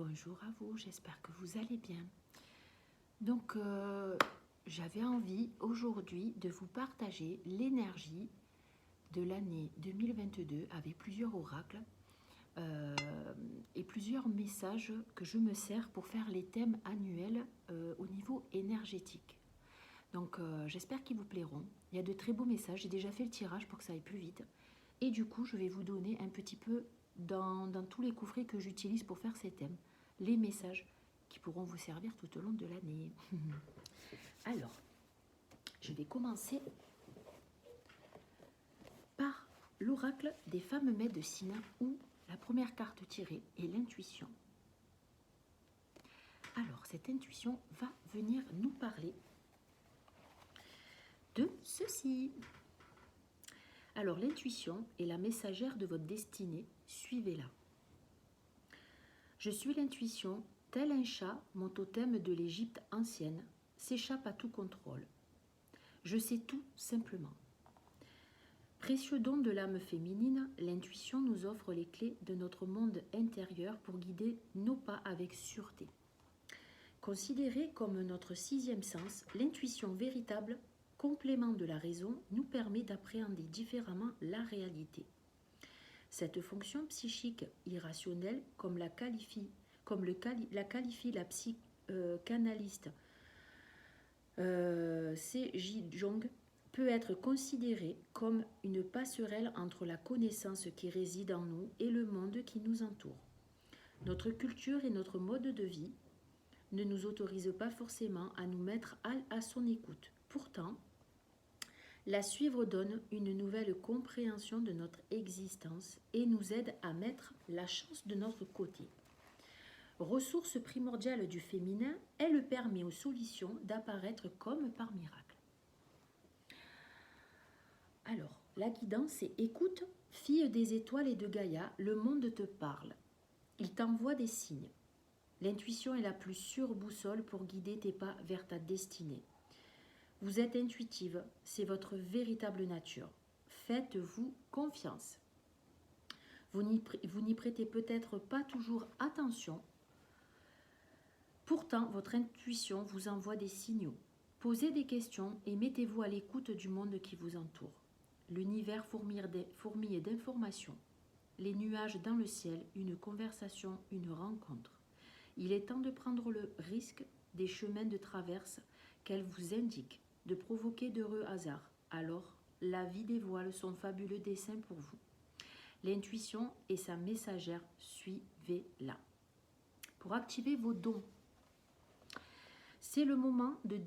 Bonjour à vous, j'espère que vous allez bien. Donc, j'avais envie aujourd'hui de vous partager l'énergie de l'année 2022 avec plusieurs oracles et plusieurs messages que je me sers pour faire les thèmes annuels au niveau énergétique. Donc, j'espère qu'ils vous plairont. Il y a de très beaux messages, j'ai déjà fait le tirage pour que ça aille plus vite. Et du coup, je vais vous donner un petit peu dans tous les coffrets que j'utilise pour faire ces thèmes, les messages qui pourront vous servir tout au long de l'année. Alors, je vais commencer par l'oracle des femmes médecines où la première carte tirée est l'intuition. Alors, cette intuition va venir nous parler de ceci. Alors, l'intuition est la messagère de votre destinée, suivez-la. Je suis l'intuition, tel un chat, mon totem de l'Égypte ancienne, s'échappe à tout contrôle. Je sais tout simplement. Précieux don de l'âme féminine, l'intuition nous offre les clés de notre monde intérieur pour guider nos pas avec sûreté. Considérée comme notre sixième sens, l'intuition véritable, complément de la raison, nous permet d'appréhender différemment la réalité. Cette fonction psychique irrationnelle, comme la qualifie la psychanalyste C.J. Jung, peut être considérée comme une passerelle entre la connaissance qui réside en nous et le monde qui nous entoure. Notre culture et notre mode de vie ne nous autorisent pas forcément à nous mettre à son écoute. Pourtant, la suivre donne une nouvelle compréhension de notre existence et nous aide à mettre la chance de notre côté. Ressource primordiale du féminin, elle permet aux solutions d'apparaître comme par miracle. Alors, la guidance est écoute, fille des étoiles et de Gaïa, le monde te parle. Il t'envoie des signes. L'intuition est la plus sûre boussole pour guider tes pas vers ta destinée. Vous êtes intuitive, c'est votre véritable nature. Faites-vous confiance. Vous n'y prêtez peut-être pas toujours attention. Pourtant, votre intuition vous envoie des signaux. Posez des questions et mettez-vous à l'écoute du monde qui vous entoure. L'univers fourmille d'informations. Les nuages dans le ciel, une conversation, une rencontre. Il est temps de prendre le risque des chemins de traverse qu'elle vous indique, de provoquer d'heureux hasards. Alors, la vie dévoile son fabuleux dessein pour vous. L'intuition est sa messagère, suivez-la. Pour activer vos dons, c'est le moment de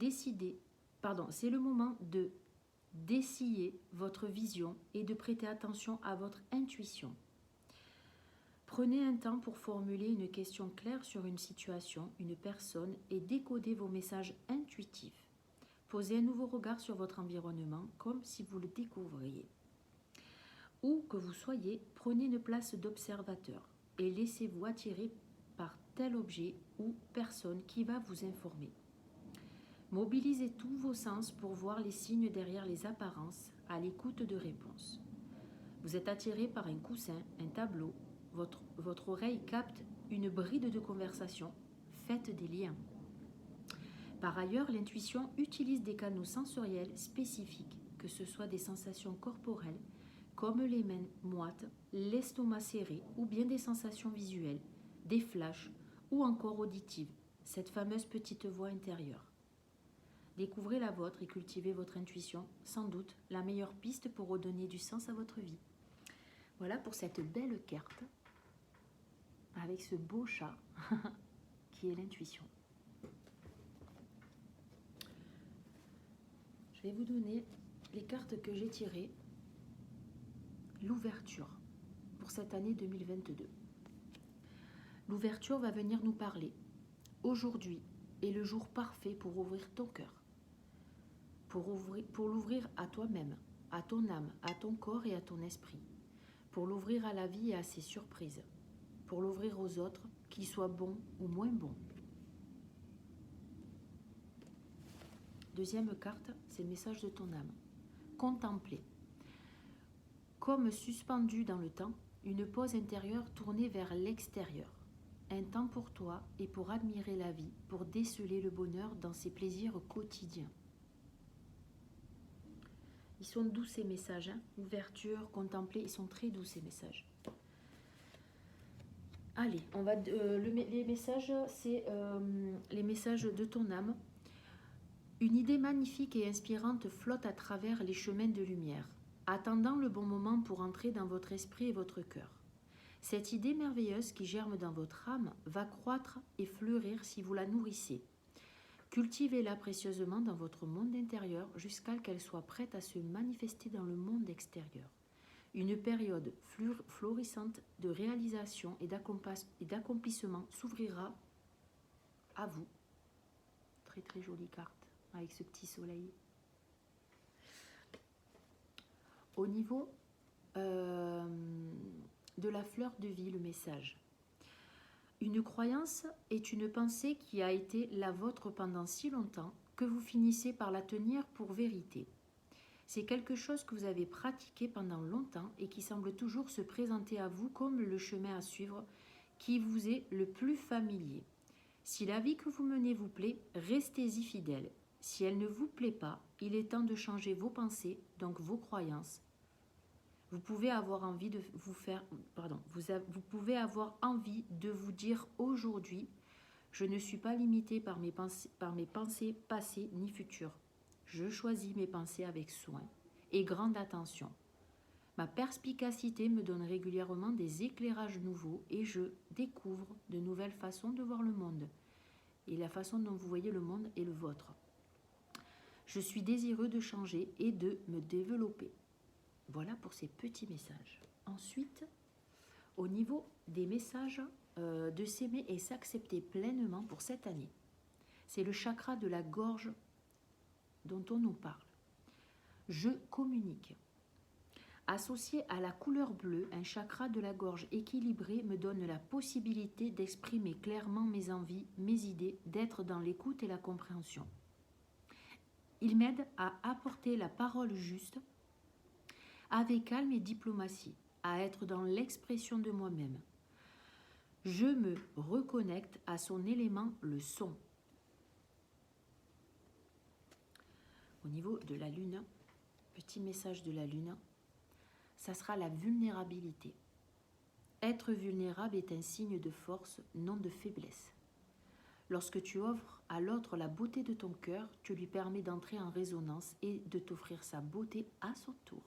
dessiller votre vision et de prêter attention à votre intuition. Prenez un temps pour formuler une question claire sur une situation, une personne et décoder vos messages intuitifs. Posez un nouveau regard sur votre environnement comme si vous le découvriez. Où que vous soyez, prenez une place d'observateur et laissez-vous attirer par tel objet ou personne qui va vous informer. Mobilisez tous vos sens pour voir les signes derrière les apparences à l'écoute de réponses. Vous êtes attiré par un coussin, un tableau, votre oreille capte une bride de conversation, faites des liens. Par ailleurs, l'intuition utilise des canaux sensoriels spécifiques, que ce soit des sensations corporelles, comme les mains moites, l'estomac serré, ou bien des sensations visuelles, des flashs, ou encore auditives, cette fameuse petite voix intérieure. Découvrez la vôtre et cultivez votre intuition, sans doute la meilleure piste pour redonner du sens à votre vie. Voilà pour cette belle carte, avec ce beau chat, qui est l'intuition. Je vais vous donner les cartes que j'ai tirées. L'ouverture pour cette année 2022. L'ouverture va venir nous parler. Aujourd'hui est le jour parfait pour ouvrir ton cœur. Pour l'ouvrir à toi-même, à ton âme, à ton corps et à ton esprit. Pour l'ouvrir à la vie et à ses surprises. Pour l'ouvrir aux autres, qu'ils soient bons ou moins bons. Deuxième carte, c'est le message de ton âme. Contempler. Comme suspendue dans le temps, une pause intérieure tournée vers l'extérieur. un temps pour toi et pour admirer la vie, pour déceler le bonheur dans ses plaisirs quotidiens. Ils sont doux ces messages, hein. Ouverture, contempler, ils sont très doux ces messages. Allez, on va les messages, c'est les messages de ton âme. Une idée magnifique et inspirante flotte à travers les chemins de lumière, attendant le bon moment pour entrer dans votre esprit et votre cœur. Cette idée merveilleuse qui germe dans votre âme va croître et fleurir si vous la nourrissez. Cultivez-la précieusement dans votre monde intérieur jusqu'à ce qu'elle soit prête à se manifester dans le monde extérieur. Une période florissante de réalisation et d'accomplissement s'ouvrira à vous. Très très jolie carte avec ce petit soleil. Au niveau de la fleur de vie, le message. Une croyance est une pensée qui a été la vôtre pendant si longtemps que vous finissez par la tenir pour vérité. C'est quelque chose que vous avez pratiqué pendant longtemps et qui semble toujours se présenter à vous comme le chemin à suivre qui vous est le plus familier. Si la vie que vous menez vous plaît, restez-y fidèle. Si elle ne vous plaît pas, il est temps de changer vos pensées, donc vos croyances. Vous pouvez avoir envie de vous pouvez avoir envie de vous dire aujourd'hui, je ne suis pas limité par mes pensées passées ni futures. Je choisis mes pensées avec soin et grande attention. Ma perspicacité me donne régulièrement des éclairages nouveaux et je découvre de nouvelles façons de voir le monde. Et la façon dont vous voyez le monde est le vôtre. Je suis désireux de changer et de me développer. Voilà pour ces petits messages. Ensuite, au niveau des messages de s'aimer et s'accepter pleinement pour cette année, c'est le chakra de la gorge dont on nous parle. Je communique. Associé à la couleur bleue, un chakra de la gorge équilibré me donne la possibilité d'exprimer clairement mes envies, mes idées, d'être dans l'écoute et la compréhension. Il m'aide à apporter la parole juste, avec calme et diplomatie, à être dans l'expression de moi-même. Je me reconnecte à son élément, le son. Au niveau de la lune, petit message de la lune, ça sera la vulnérabilité. Être vulnérable est un signe de force, non de faiblesse. Lorsque tu offres à l'autre la beauté de ton cœur, tu lui permets d'entrer en résonance et de t'offrir sa beauté à son tour.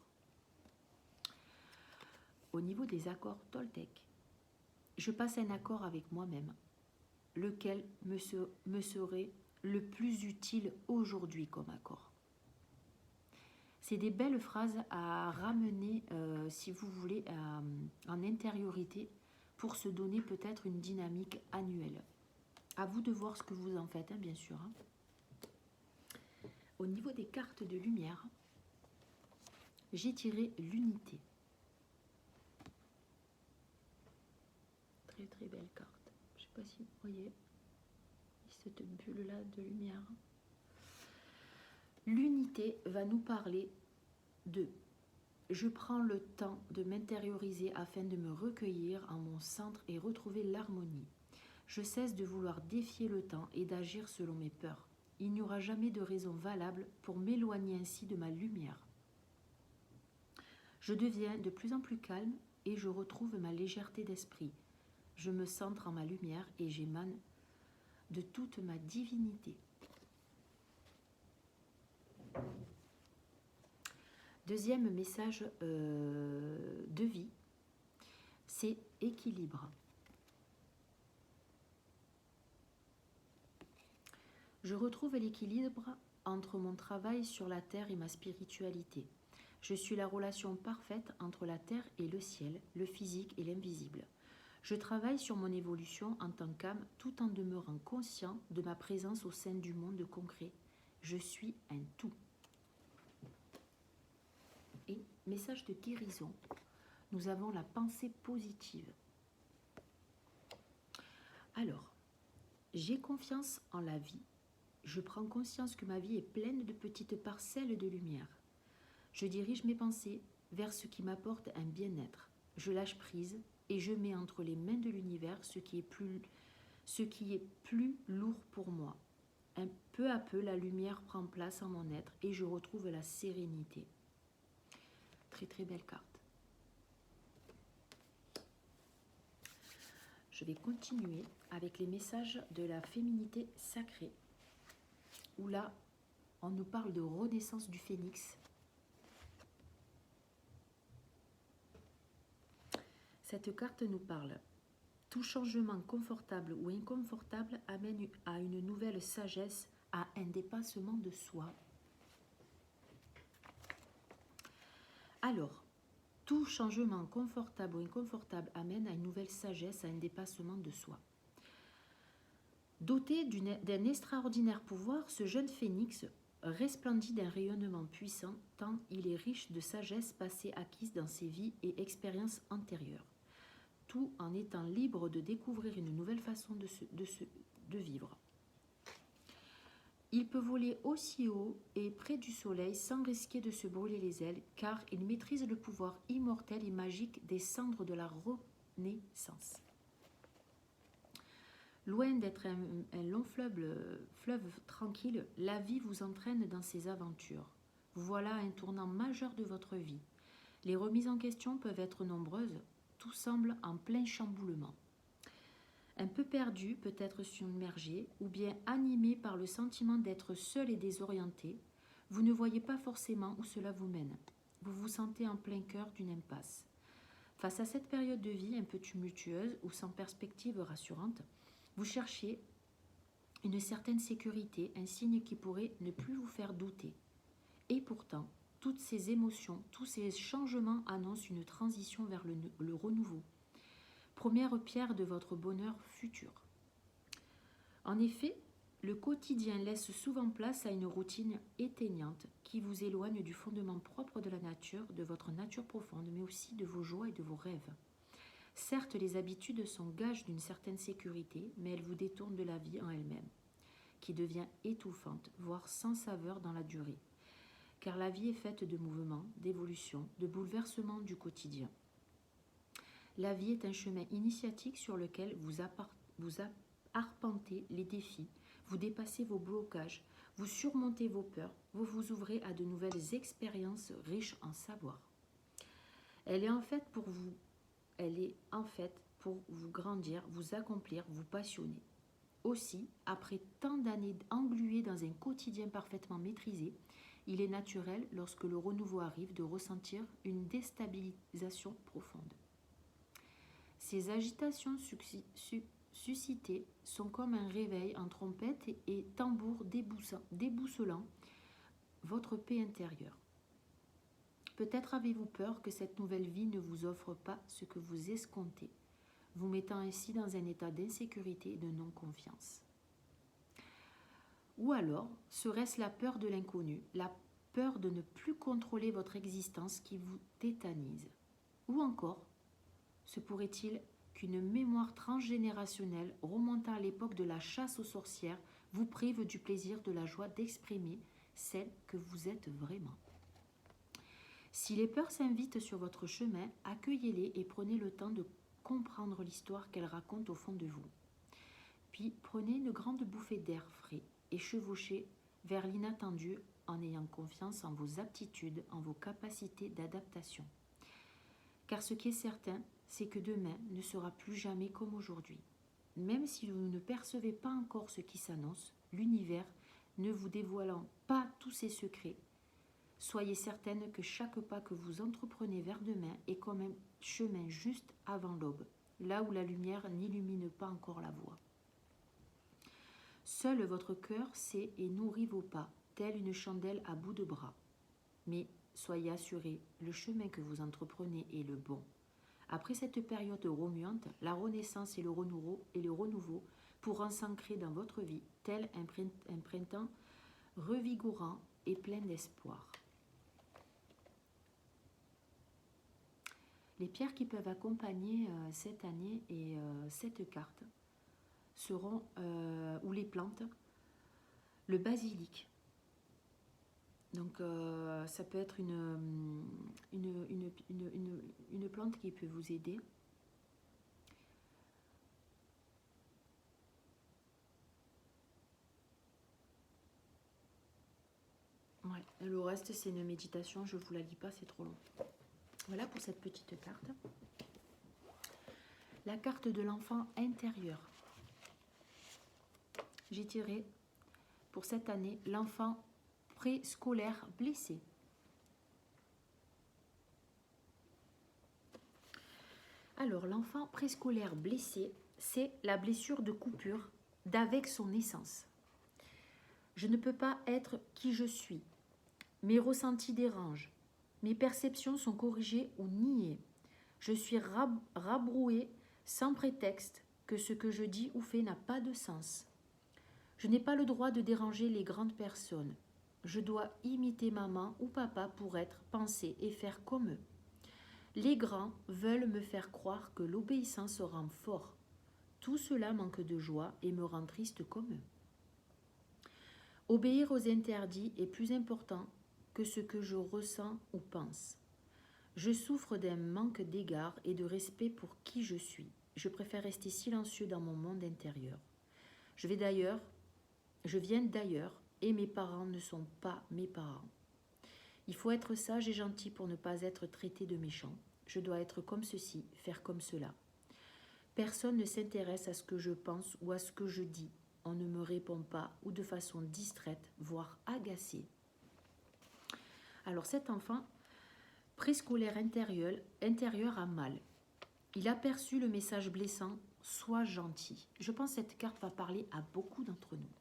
Au niveau des accords Toltec, je passe un accord avec moi-même, lequel me serait le plus utile aujourd'hui comme accord. C'est des belles phrases à ramener, si vous voulez, en intériorité pour se donner peut-être une dynamique annuelle. À vous de voir ce que vous en faites, hein, bien sûr. Hein. Au niveau des cartes de lumière, j'ai tiré l'unité. Très très belle carte. Je ne sais pas si vous voyez cette bulle-là de lumière. L'unité va nous parler de « Je prends le temps de m'intérioriser afin de me recueillir en mon centre et retrouver l'harmonie. Je cesse de vouloir défier le temps et d'agir selon mes peurs. Il n'y aura jamais de raison valable pour m'éloigner ainsi de ma lumière. Je deviens de plus en plus calme et je retrouve ma légèreté d'esprit. Je me centre en ma lumière et j'émane de toute ma divinité. » Deuxième message de vie, c'est équilibre. Je retrouve l'équilibre entre mon travail sur la terre et ma spiritualité. Je suis la relation parfaite entre la terre et le ciel, le physique et l'invisible. Je travaille sur mon évolution en tant qu'âme tout en demeurant conscient de ma présence au sein du monde concret. Je suis un tout. Et message de guérison, nous avons la pensée positive. Alors, j'ai confiance en la vie. Je prends conscience que ma vie est pleine de petites parcelles de lumière. Je dirige mes pensées vers ce qui m'apporte un bien-être. Je lâche prise et je mets entre les mains de l'univers ce qui est plus lourd pour moi. Peu à peu, la lumière prend place en mon être et je retrouve la sérénité. Très très belle carte. Je vais continuer avec les messages de la féminité sacrée, où là, on nous parle de renaissance du phénix. Cette carte nous parle. Tout changement confortable ou inconfortable amène à une nouvelle sagesse, à un dépassement de soi. Alors, tout changement confortable ou inconfortable amène à une nouvelle sagesse, à un dépassement de soi. Doté d'un extraordinaire pouvoir, ce jeune phénix resplendit d'un rayonnement puissant, tant il est riche de sagesse passée acquise dans ses vies et expériences antérieures, tout en étant libre de découvrir une nouvelle façon de vivre. Il peut voler aussi haut et près du soleil sans risquer de se brûler les ailes, car il maîtrise le pouvoir immortel et magique des cendres de la renaissance. Loin d'être un long fleuve tranquille, la vie vous entraîne dans ses aventures. Vous voilà à un tournant majeur de votre vie. Les remises en question peuvent être nombreuses, tout semble en plein chamboulement. Un peu perdu, peut-être submergé, ou bien animé par le sentiment d'être seul et désorienté, vous ne voyez pas forcément où cela vous mène. Vous vous sentez en plein cœur d'une impasse. Face à cette période de vie un peu tumultueuse ou sans perspective rassurante, vous cherchez une certaine sécurité, un signe qui pourrait ne plus vous faire douter. Et pourtant, toutes ces émotions, tous ces changements annoncent une transition vers le renouveau. Première pierre de votre bonheur futur. En effet, le quotidien laisse souvent place à une routine éteignante qui vous éloigne du fondement propre de la nature, de votre nature profonde, mais aussi de vos joies et de vos rêves. Certes, les habitudes sont gages d'une certaine sécurité, mais elles vous détournent de la vie en elle-même, qui devient étouffante, voire sans saveur dans la durée. Car la vie est faite de mouvements, d'évolutions, de bouleversements du quotidien. La vie est un chemin initiatique sur lequel vous arpentez les défis, vous dépassez vos blocages, vous surmontez vos peurs, vous vous ouvrez à de nouvelles expériences riches en savoir. Elle est en fait pour vous grandir, vous accomplir, vous passionner. Aussi, après tant d'années engluées dans un quotidien parfaitement maîtrisé, il est naturel, lorsque le renouveau arrive, de ressentir une déstabilisation profonde. Ces agitations suscitées sont comme un réveil en trompette et tambour déboussolant votre paix intérieure. Peut-être avez-vous peur que cette nouvelle vie ne vous offre pas ce que vous escomptez, vous mettant ainsi dans un état d'insécurité et de non-confiance. Ou alors, serait-ce la peur de l'inconnu, la peur de ne plus contrôler votre existence qui vous tétanise? Ou encore, se pourrait-il qu'une mémoire transgénérationnelle remontant à l'époque de la chasse aux sorcières vous prive du plaisir, de la joie d'exprimer celle que vous êtes vraiment? Si les peurs s'invitent sur votre chemin, accueillez-les et prenez le temps de comprendre l'histoire qu'elles racontent au fond de vous. Puis prenez une grande bouffée d'air frais et chevauchez vers l'inattendu en ayant confiance en vos aptitudes, en vos capacités d'adaptation. Car ce qui est certain, c'est que demain ne sera plus jamais comme aujourd'hui. Même si vous ne percevez pas encore ce qui s'annonce, l'univers ne vous dévoilant pas tous ses secrets, soyez certaine que chaque pas que vous entreprenez vers demain est comme un chemin juste avant l'aube, là où la lumière n'illumine pas encore la voie. Seul votre cœur sait et nourrit vos pas, telle une chandelle à bout de bras. Mais soyez assurés, le chemin que vous entreprenez est le bon. Après cette période remuante, la renaissance et le renouveau pourront s'ancrer dans votre vie, tel un printemps revigorant et plein d'espoir. Les pierres qui peuvent accompagner cette année et cette carte seront, ou les plantes, le basilic. Donc ça peut être une plante qui peut vous aider. Et le reste, c'est une méditation. Je ne vous la lis pas, c'est trop long. Voilà pour cette petite carte. La carte de l'enfant intérieur. J'ai tiré pour cette année l'enfant préscolaire blessé. Alors, l'enfant préscolaire blessé, c'est la blessure de coupure d'avec son naissance. Je ne peux pas être qui je suis. Mes ressentis dérangent. Mes perceptions sont corrigées ou niées. Je suis rabrouée sans prétexte que ce que je dis ou fais n'a pas de sens. Je n'ai pas le droit de déranger les grandes personnes. Je dois imiter maman ou papa pour être, penser et faire comme eux. Les grands veulent me faire croire que l'obéissance rend fort. Tout cela manque de joie et me rend triste comme eux. Obéir aux interdits est plus important que ce que je ressens ou pense. Je souffre d'un manque d'égard et de respect pour qui je suis. Je préfère rester silencieux dans mon monde intérieur. Je viens d'ailleurs et mes parents ne sont pas mes parents. Il faut être sage et gentil pour ne pas être traité de méchant. Je dois être comme ceci, faire comme cela. Personne ne s'intéresse à ce que je pense ou à ce que je dis. On ne me répond pas ou de façon distraite, voire agacée. Alors cet enfant préscolaire intérieur a mal. Il a perçu le message blessant « Sois gentil ». Je pense que cette carte va parler à beaucoup d'entre nous.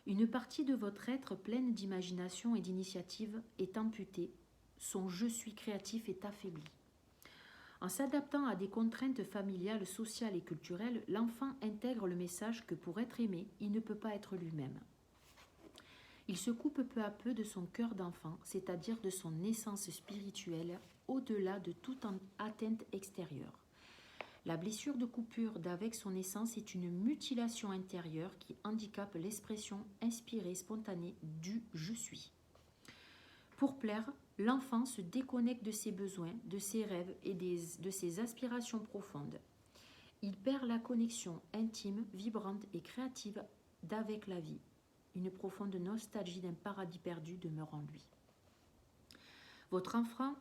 Une partie de votre être pleine d'imagination et d'initiative est amputée. Son « je suis » créatif est affaibli. En s'adaptant à des contraintes familiales, sociales et culturelles, l'enfant intègre le message que pour être aimé, il ne peut pas être lui-même. Il se coupe peu à peu de son cœur d'enfant, c'est-à-dire de son essence spirituelle, au-delà de toute atteinte extérieure. La blessure de coupure d'avec son essence est une mutilation intérieure qui handicape l'expression inspirée, spontanée du « je suis ». Pour plaire, l'enfant se déconnecte de ses besoins, de ses rêves et de ses aspirations profondes. Il perd la connexion intime, vibrante et créative d'avec la vie. Une profonde nostalgie d'un paradis perdu demeure en lui. Votre enfant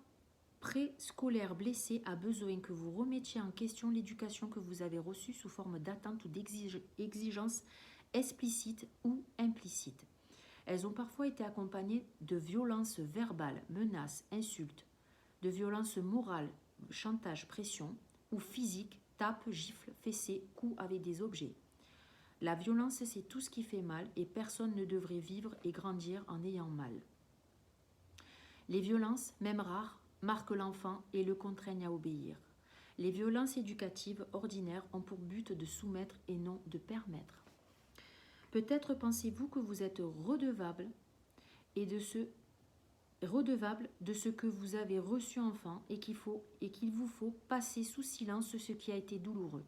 préscolaire blessé a besoin que vous remettiez en question l'éducation que vous avez reçue sous forme d'attentes ou d'exigences explicites ou implicites. Elles ont parfois été accompagnées de violences verbales, menaces, insultes, de violences morales, chantage, pression, ou physiques, tapes, gifles, fessées, coups avec des objets. La violence, c'est tout ce qui fait mal et personne ne devrait vivre et grandir en ayant mal. Les violences, même rares, marquent l'enfant et le contraignent à obéir. Les violences éducatives ordinaires ont pour but de soumettre et non de permettre. Peut-être pensez-vous que vous êtes redevable de ce que vous avez reçu enfant et qu'il vous faut passer sous silence ce qui a été douloureux.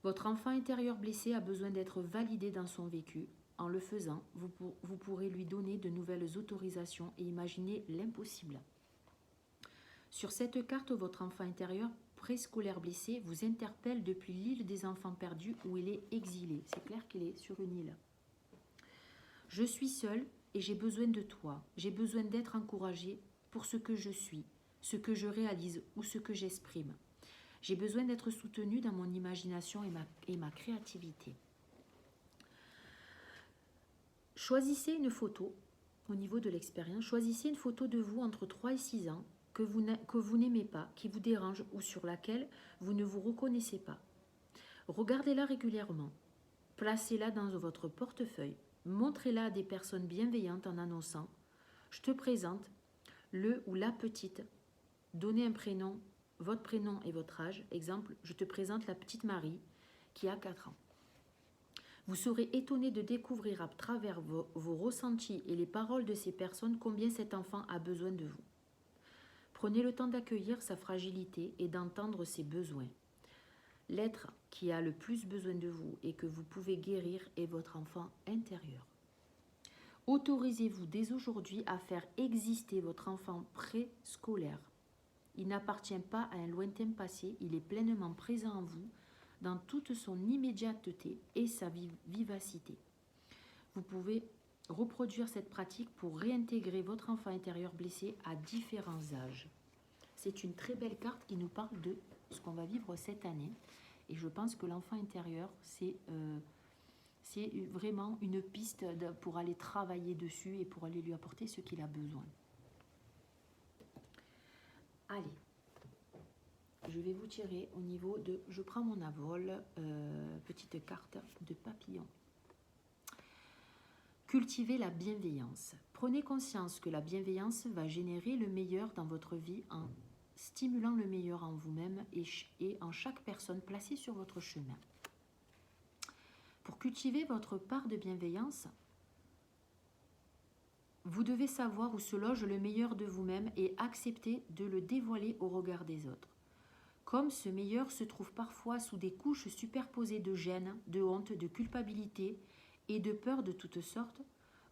Votre enfant intérieur blessé a besoin d'être validé dans son vécu. En le faisant, vous pourrez lui donner de nouvelles autorisations et imaginer l'impossible. Sur cette carte, votre enfant intérieur préscolaire blessé vous interpelle depuis l'île des enfants perdus où il est exilé. C'est clair qu'il est sur une île. Je suis seule et j'ai besoin de toi. J'ai besoin d'être encouragée pour ce que je suis, ce que je réalise ou ce que j'exprime. J'ai besoin d'être soutenue dans mon imagination et ma créativité. Choisissez une photo, au niveau de l'expérience, choisissez une photo de vous entre 3 et 6 ans que vous n'aimez pas, qui vous dérange ou sur laquelle vous ne vous reconnaissez pas. Regardez-la régulièrement. Placez-la dans votre portefeuille. Montrez-la à des personnes bienveillantes en annonçant « Je te présente le ou la petite ». Donnez un prénom, votre prénom et votre âge. Exemple, je te présente la petite Marie qui a 4 ans. Vous serez étonné de découvrir à travers vos ressentis et les paroles de ces personnes combien cet enfant a besoin de vous. Prenez le temps d'accueillir sa fragilité et d'entendre ses besoins. L'être qui a le plus besoin de vous et que vous pouvez guérir est votre enfant intérieur. Autorisez-vous dès aujourd'hui à faire exister votre enfant préscolaire. Il n'appartient pas à un lointain passé, il est pleinement présent en vous, dans toute son immédiateté et sa vivacité. Vous pouvez reproduire cette pratique pour réintégrer votre enfant intérieur blessé à différents âges. C'est une très belle carte qui nous parle de ce qu'on va vivre cette année. Et je pense que l'enfant intérieur, c'est vraiment une piste pour aller travailler dessus et pour aller lui apporter ce qu'il a besoin. Allez, je vais vous tirer au niveau de... Je prends mon avol, petite carte de papillon. Cultivez la bienveillance. Prenez conscience que la bienveillance va générer le meilleur dans votre vie en stimulant le meilleur en vous-même et en chaque personne placée sur votre chemin. Pour cultiver votre part de bienveillance, vous devez savoir où se loge le meilleur de vous-même et accepter de le dévoiler au regard des autres. Comme ce meilleur se trouve parfois sous des couches superposées de gêne, de honte, de culpabilité et de peur de toutes sortes,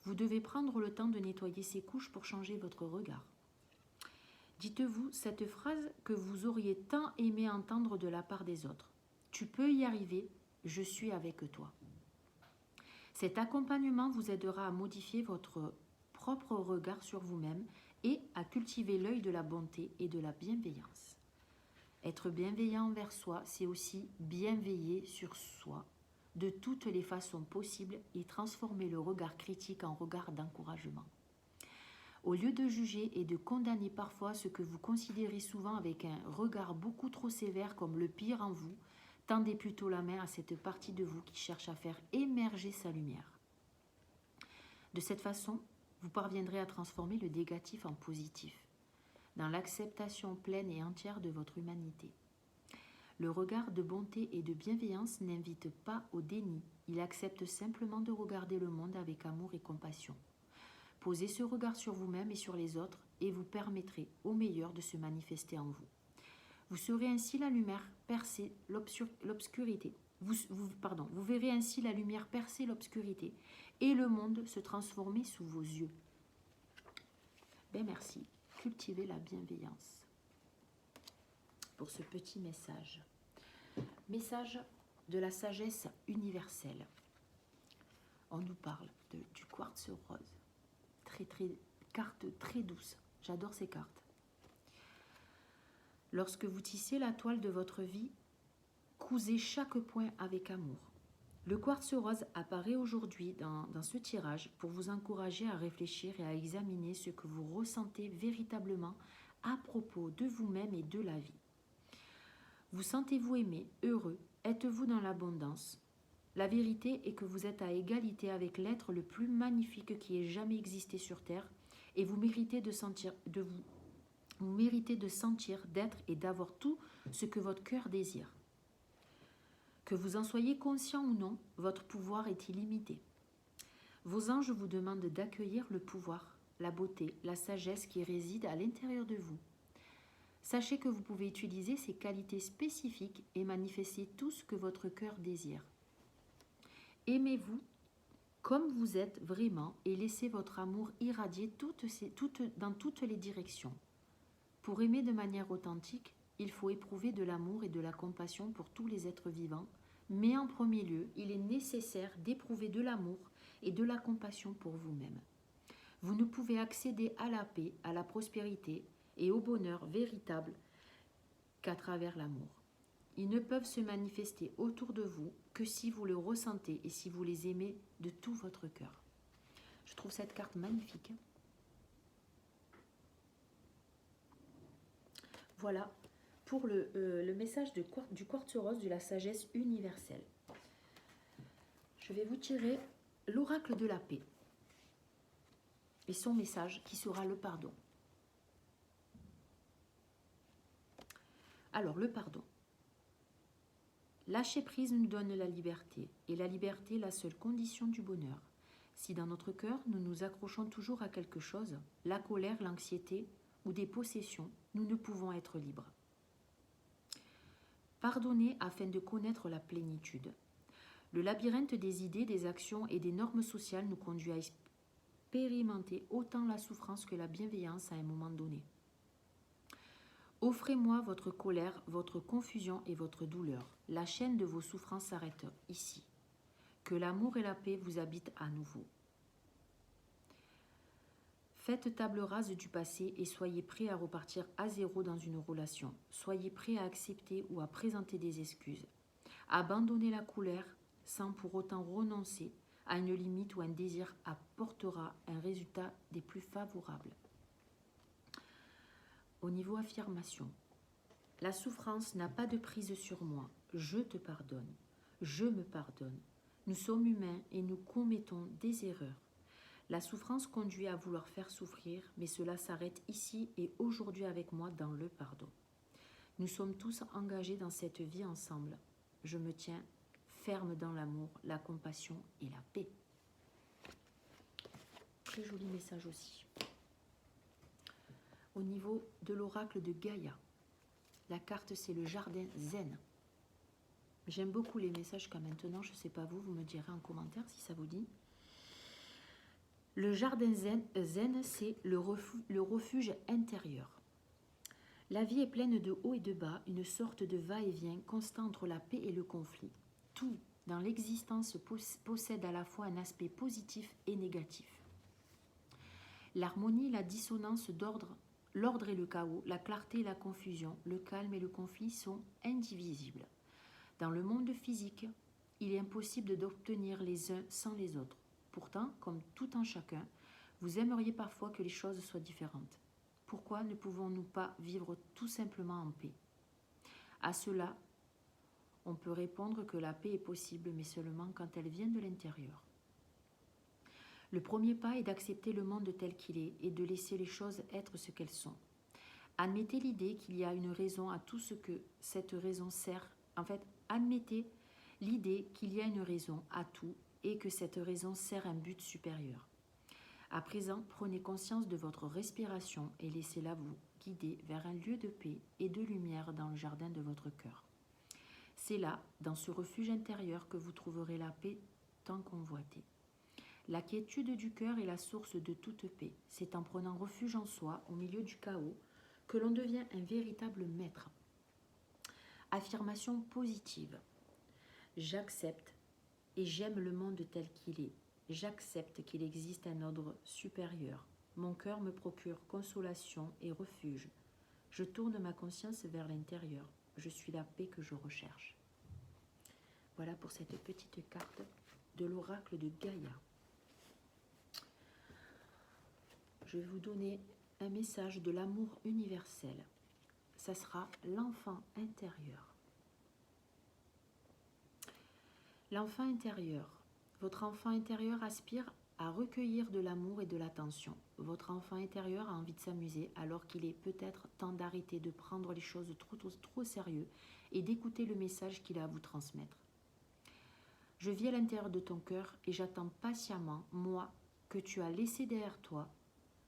vous devez prendre le temps de nettoyer ces couches pour changer votre regard. Dites-vous cette phrase que vous auriez tant aimé entendre de la part des autres. Tu peux y arriver, je suis avec toi. Cet accompagnement vous aidera à modifier votre propre regard sur vous-même et à cultiver l'œil de la bonté et de la bienveillance. Être bienveillant envers soi, c'est aussi bien veiller sur soi de toutes les façons possibles et transformer le regard critique en regard d'encouragement. Au lieu de juger et de condamner parfois ce que vous considérez souvent avec un regard beaucoup trop sévère comme le pire en vous, tendez plutôt la main à cette partie de vous qui cherche à faire émerger sa lumière. De cette façon, vous parviendrez à transformer le négatif en positif, dans l'acceptation pleine et entière de votre humanité. Le regard de bonté et de bienveillance n'invite pas au déni, il accepte simplement de regarder le monde avec amour et compassion. Posez ce regard sur vous-même et sur les autres et vous permettrez au meilleur de se manifester en vous. Vous serez ainsi la lumière percer l'obscurité. Vous verrez ainsi la lumière percer l'obscurité et le monde se transformer sous vos yeux. Ben merci. Cultivez la bienveillance. Pour ce petit message. Message de la sagesse universelle. On nous parle du quartz rose. Carte très douce. J'adore ces cartes. Lorsque vous tissez la toile de votre vie, cousez chaque point avec amour. Le quartz rose apparaît aujourd'hui dans ce tirage pour vous encourager à réfléchir et à examiner ce que vous ressentez véritablement à propos de vous-même et de la vie. Vous sentez-vous aimé, heureux, êtes-vous dans l'abondance? La vérité est que vous êtes à égalité avec l'être le plus magnifique qui ait jamais existé sur Terre et vous méritez de sentir, d'être et d'avoir tout ce que votre cœur désire. Que vous en soyez conscient ou non, votre pouvoir est illimité. Vos anges vous demandent d'accueillir le pouvoir, la beauté, la sagesse qui réside à l'intérieur de vous. Sachez que vous pouvez utiliser ces qualités spécifiques et manifester tout ce que votre cœur désire. Aimez-vous comme vous êtes vraiment et laissez votre amour irradier dans toutes les directions. Pour aimer de manière authentique, il faut éprouver de l'amour et de la compassion pour tous les êtres vivants, mais en premier lieu, il est nécessaire d'éprouver de l'amour et de la compassion pour vous-même. Vous ne pouvez accéder à la paix, à la prospérité et au bonheur véritable qu'à travers l'amour. Ils ne peuvent se manifester autour de vous que si vous le ressentez et si vous les aimez de tout votre cœur. Je trouve cette carte magnifique. Voilà pour le message du quartz rose de la sagesse universelle. Je vais vous tirer l'oracle de la paix et son message qui sera le pardon. Alors, le pardon. Lâcher prise nous donne la liberté, et la liberté est la seule condition du bonheur. Si dans notre cœur, nous nous accrochons toujours à quelque chose, la colère, l'anxiété ou des possessions, nous ne pouvons être libres. Pardonner afin de connaître la plénitude. Le labyrinthe des idées, des actions et des normes sociales nous conduit à expérimenter autant la souffrance que la bienveillance à un moment donné. Offrez-moi votre colère, votre confusion et votre douleur. La chaîne de vos souffrances s'arrête ici. Que l'amour et la paix vous habitent à nouveau. Faites table rase du passé et soyez prêt à repartir à zéro dans une relation. Soyez prêt à accepter ou à présenter des excuses. Abandonnez la colère sans pour autant renoncer à une limite ou un désir apportera un résultat des plus favorables. Au niveau affirmation, la souffrance n'a pas de prise sur moi. Je te pardonne. Je me pardonne. Nous sommes humains et nous commettons des erreurs. La souffrance conduit à vouloir faire souffrir, mais cela s'arrête ici et aujourd'hui avec moi dans le pardon. Nous sommes tous engagés dans cette vie ensemble. Je me tiens ferme dans l'amour, la compassion et la paix. Très joli message aussi. Au niveau de l'oracle de Gaïa, la carte c'est le jardin zen. J'aime beaucoup les messages jusqu'à maintenant, je ne sais pas vous, vous me direz en commentaire si ça vous dit. Le jardin zen, c'est le refuge intérieur. La vie est pleine de hauts et de bas, une sorte de va-et-vient constant entre la paix et le conflit. Tout dans l'existence possède à la fois un aspect positif et négatif. L'harmonie, la dissonance l'ordre et le chaos, la clarté et la confusion, le calme et le conflit sont indivisibles. Dans le monde physique, il est impossible d'obtenir les uns sans les autres. Pourtant, comme tout en chacun, vous aimeriez parfois que les choses soient différentes. Pourquoi ne pouvons-nous pas vivre tout simplement en paix? À cela, on peut répondre que la paix est possible, mais seulement quand elle vient de l'intérieur. Le premier pas est d'accepter le monde tel qu'il est et de laisser les choses être ce qu'elles sont. Admettez l'idée qu'il y a une raison à tout ce que cette raison sert. En fait, admettez l'idée qu'il y a une raison à tout et que cette raison sert un but supérieur. À présent, prenez conscience de votre respiration et laissez-la vous guider vers un lieu de paix et de lumière dans le jardin de votre cœur. C'est là, dans ce refuge intérieur, que vous trouverez la paix tant convoitée. La quiétude du cœur est la source de toute paix. C'est en prenant refuge en soi, au milieu du chaos, que l'on devient un véritable maître. Affirmation positive. J'accepte et j'aime le monde tel qu'il est. J'accepte qu'il existe un ordre supérieur. Mon cœur me procure consolation et refuge. Je tourne ma conscience vers l'intérieur. Je suis la paix que je recherche. Voilà pour cette petite carte de l'oracle de Gaïa. Je vais vous donner un message de l'amour universel. Ça sera l'enfant intérieur. L'enfant intérieur. Votre enfant intérieur aspire à recueillir de l'amour et de l'attention. Votre enfant intérieur a envie de s'amuser alors qu'il est peut-être temps d'arrêter de prendre les choses trop sérieux et d'écouter le message qu'il a à vous transmettre. Je vis à l'intérieur de ton cœur et j'attends patiemment, moi, que tu as laissé derrière toi.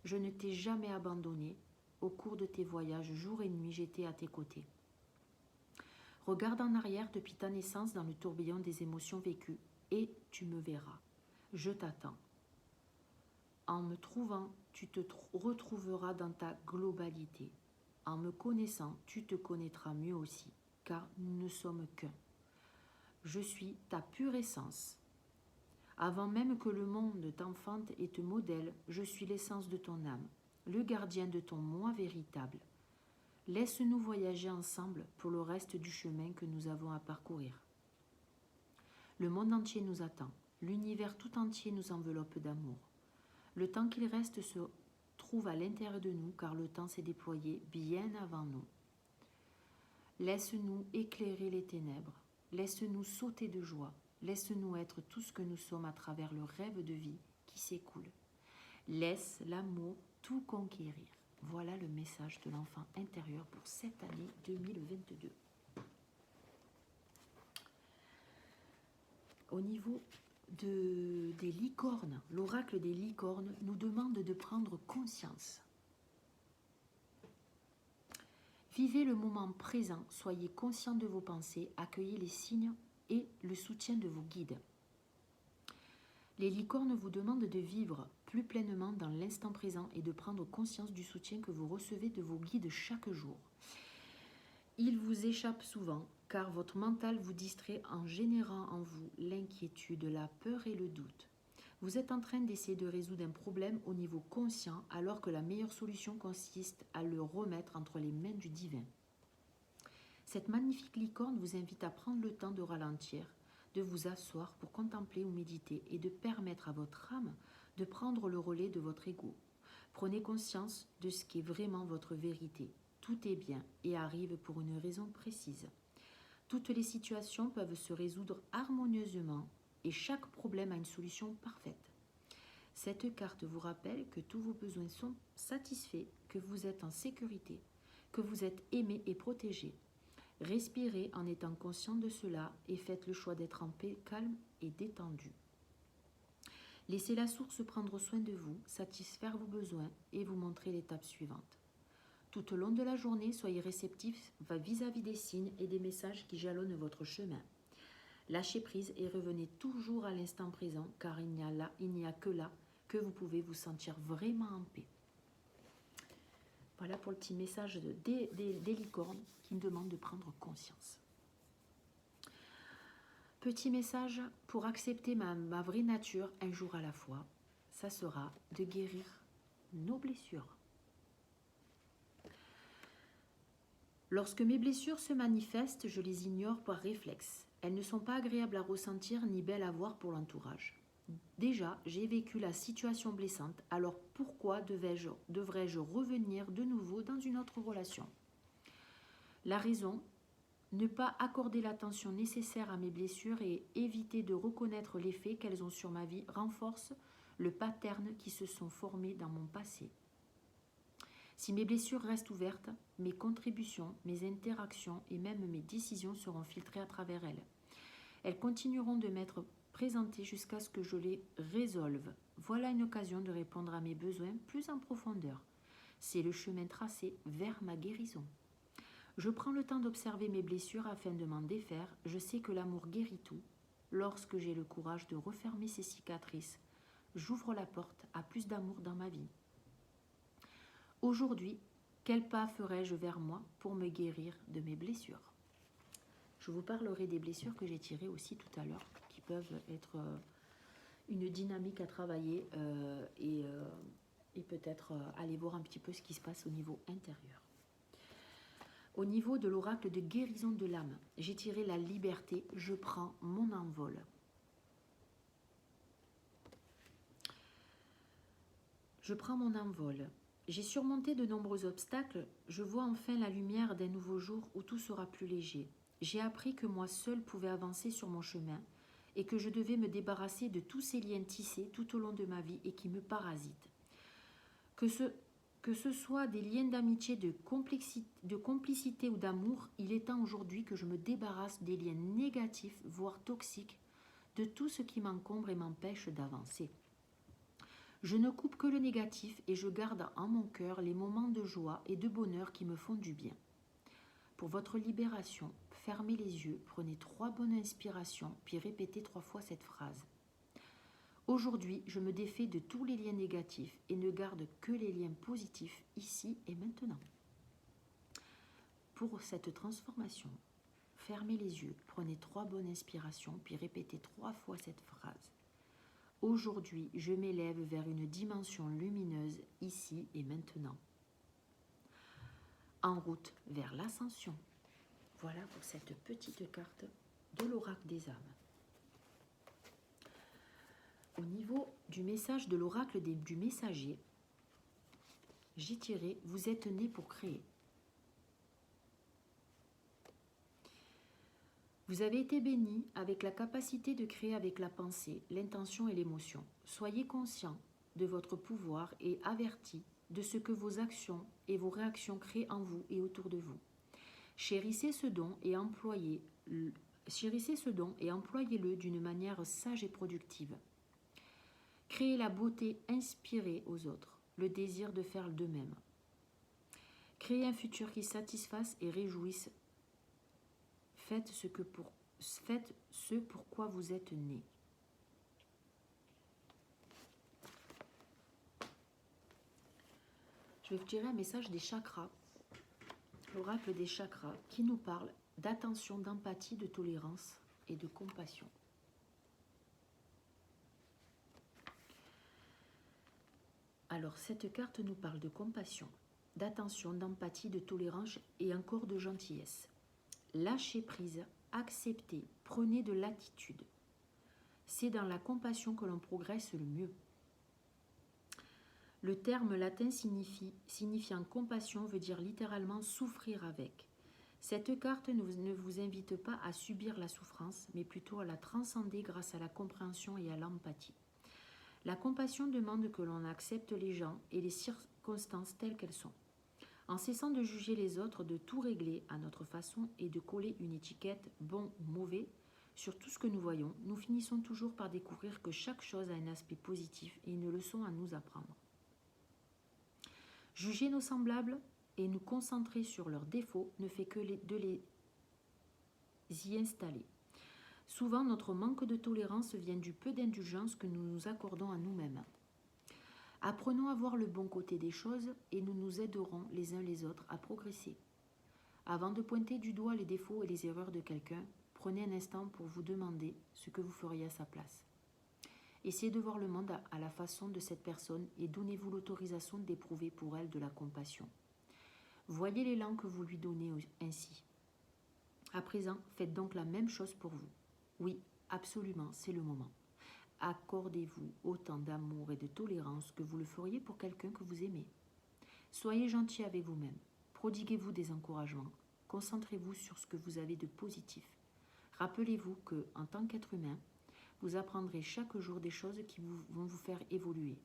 Je ne t'ai jamais abandonné. Au cours de tes voyages, jour et nuit, j'étais à tes côtés. Regarde en arrière depuis ta naissance dans le tourbillon des émotions vécues et tu me verras. Je t'attends. En me trouvant, tu te retrouveras dans ta globalité. En me connaissant, tu te connaîtras mieux aussi, car nous ne sommes qu'un. Je suis ta pure essence. Avant même que le monde t'enfante et te modèle, je suis l'essence de ton âme, le gardien de ton moi véritable. Laisse-nous voyager ensemble pour le reste du chemin que nous avons à parcourir. Le monde entier nous attend. L'univers tout entier nous enveloppe d'amour. Le temps qu'il reste se trouve à l'intérieur de nous, car le temps s'est déployé bien avant nous. Laisse-nous éclairer les ténèbres. Laisse-nous sauter de joie. Laisse-nous être tout ce que nous sommes à travers le rêve de vie qui s'écoule. Laisse l'amour tout conquérir. Voilà le message de l'enfant intérieur pour cette année 2022. Au niveau des licornes, l'oracle des licornes nous demande de prendre conscience. Vivez le moment présent, soyez conscient de vos pensées, accueillez les signes et le soutien de vos guides. Les licornes vous demandent de vivre plus pleinement dans l'instant présent et de prendre conscience du soutien que vous recevez de vos guides chaque jour. Il vous échappe souvent, car votre mental vous distrait en générant en vous l'inquiétude, la peur et le doute. Vous êtes en train d'essayer de résoudre un problème au niveau conscient alors que la meilleure solution consiste à le remettre entre les mains du divin. Cette magnifique licorne vous invite à prendre le temps de ralentir, de vous asseoir pour contempler ou méditer et de permettre à votre âme de prendre le relais de votre ego. Prenez conscience de ce qui est vraiment votre vérité. Tout est bien et arrive pour une raison précise. Toutes les situations peuvent se résoudre harmonieusement et chaque problème a une solution parfaite. Cette carte vous rappelle que tous vos besoins sont satisfaits, que vous êtes en sécurité, que vous êtes aimé et protégé. Respirez en étant conscient de cela et faites le choix d'être en paix, calme et détendu. Laissez la source prendre soin de vous, satisfaire vos besoins et vous montrer l'étape suivante. Tout au long de la journée, soyez réceptifs vis-à-vis des signes et des messages qui jalonnent votre chemin. Lâchez prise et revenez toujours à l'instant présent, car il n'y a que là que vous pouvez vous sentir vraiment en paix. Voilà pour le petit message des licornes qui me demandent de prendre conscience. Petit message pour accepter ma vraie nature un jour à la fois, ça sera de guérir nos blessures. Lorsque mes blessures se manifestent, je les ignore par réflexe. Elles ne sont pas agréables à ressentir ni belles à voir pour l'entourage. Déjà, j'ai vécu la situation blessante, alors pourquoi devrais-je revenir de nouveau dans une autre relation? La raison, ne pas accorder l'attention nécessaire à mes blessures et éviter de reconnaître l'effet qu'elles ont sur ma vie renforce le pattern qui se sont formés dans mon passé. Si mes blessures restent ouvertes, mes contributions, mes interactions et même mes décisions seront filtrées à travers elles. Elles continueront de m'être présentées jusqu'à ce que je les résolve. Voilà une occasion de répondre à mes besoins plus en profondeur. C'est le chemin tracé vers ma guérison. Je prends le temps d'observer mes blessures afin de m'en défaire. Je sais que l'amour guérit tout. Lorsque j'ai le courage de refermer ces cicatrices, j'ouvre la porte à plus d'amour dans ma vie. Aujourd'hui, quel pas ferai-je vers moi pour me guérir de mes blessures? Je vous parlerai des blessures que j'ai tirées aussi tout à l'heure, qui peuvent être une dynamique à travailler et peut-être aller voir un petit peu ce qui se passe au niveau intérieur. Au niveau de l'oracle de guérison de l'âme, j'ai tiré la liberté, je prends mon envol. Je prends mon envol. J'ai surmonté de nombreux obstacles, je vois enfin la lumière d'un nouveau jour où tout sera plus léger. J'ai appris que moi seule pouvais avancer sur mon chemin et que je devais me débarrasser de tous ces liens tissés tout au long de ma vie et qui me parasitent. Que ce soit des liens d'amitié, de complicité ou d'amour, il est temps aujourd'hui que je me débarrasse des liens négatifs, voire toxiques, de tout ce qui m'encombre et m'empêche d'avancer. Je ne coupe que le négatif et je garde en mon cœur les moments de joie et de bonheur qui me font du bien. Pour votre libération, fermez les yeux, prenez 3 bonnes inspirations, puis répétez 3 fois cette phrase. Aujourd'hui, je me défais de tous les liens négatifs et ne garde que les liens positifs ici et maintenant. Pour cette transformation, fermez les yeux, prenez 3 bonnes inspirations, puis répétez 3 fois cette phrase. Aujourd'hui, je m'élève vers une dimension lumineuse ici et maintenant. En route vers l'ascension. Voilà pour cette petite carte de l'oracle des âmes. Au niveau du message de l'oracle du messager, j'ai tiré « Vous êtes né pour créer ». Vous avez été béni avec la capacité de créer avec la pensée, l'intention et l'émotion. Soyez conscient de votre pouvoir et averti de ce que vos actions et vos réactions créent en vous et autour de vous. Chérissez ce don et employez-le d'une manière sage et productive. Créez la beauté inspirée aux autres, le désir de faire de même. Créez un futur qui satisfasse et réjouisse. Faites ce pourquoi vous êtes né. Je vais vous tirer un message des chakras, l'oracle des chakras, qui nous parle d'attention, d'empathie, de tolérance et de compassion. Alors, cette carte nous parle de compassion, d'attention, d'empathie, de tolérance et encore de gentillesse. Lâchez prise, acceptez, prenez de l'attitude. C'est dans la compassion que l'on progresse le mieux. Le terme latin signifiant compassion veut dire littéralement souffrir avec. Cette carte ne vous invite pas à subir la souffrance, mais plutôt à la transcender grâce à la compréhension et à l'empathie. La compassion demande que l'on accepte les gens et les circonstances telles qu'elles sont. En cessant de juger les autres, de tout régler à notre façon et de coller une étiquette bon ou mauvais sur tout ce que nous voyons, nous finissons toujours par découvrir que chaque chose a un aspect positif et une leçon à nous apprendre. Juger nos semblables et nous concentrer sur leurs défauts ne fait que de les y installer. Souvent, notre manque de tolérance vient du peu d'indulgence que nous nous accordons à nous-mêmes. Apprenons à voir le bon côté des choses et nous nous aiderons les uns les autres à progresser. Avant de pointer du doigt les défauts et les erreurs de quelqu'un, prenez un instant pour vous demander ce que vous feriez à sa place. Essayez de voir le monde à la façon de cette personne et donnez-vous l'autorisation d'éprouver pour elle de la compassion. Voyez l'élan que vous lui donnez ainsi. À présent, faites donc la même chose pour vous. Oui, absolument, c'est le moment. Accordez-vous autant d'amour et de tolérance que vous le feriez pour quelqu'un que vous aimez. Soyez gentil avec vous-même. Prodiguez-vous des encouragements. Concentrez-vous sur ce que vous avez de positif. Rappelez-vous que, en tant qu'être humain, vous apprendrez chaque jour des choses qui vont vous faire évoluer.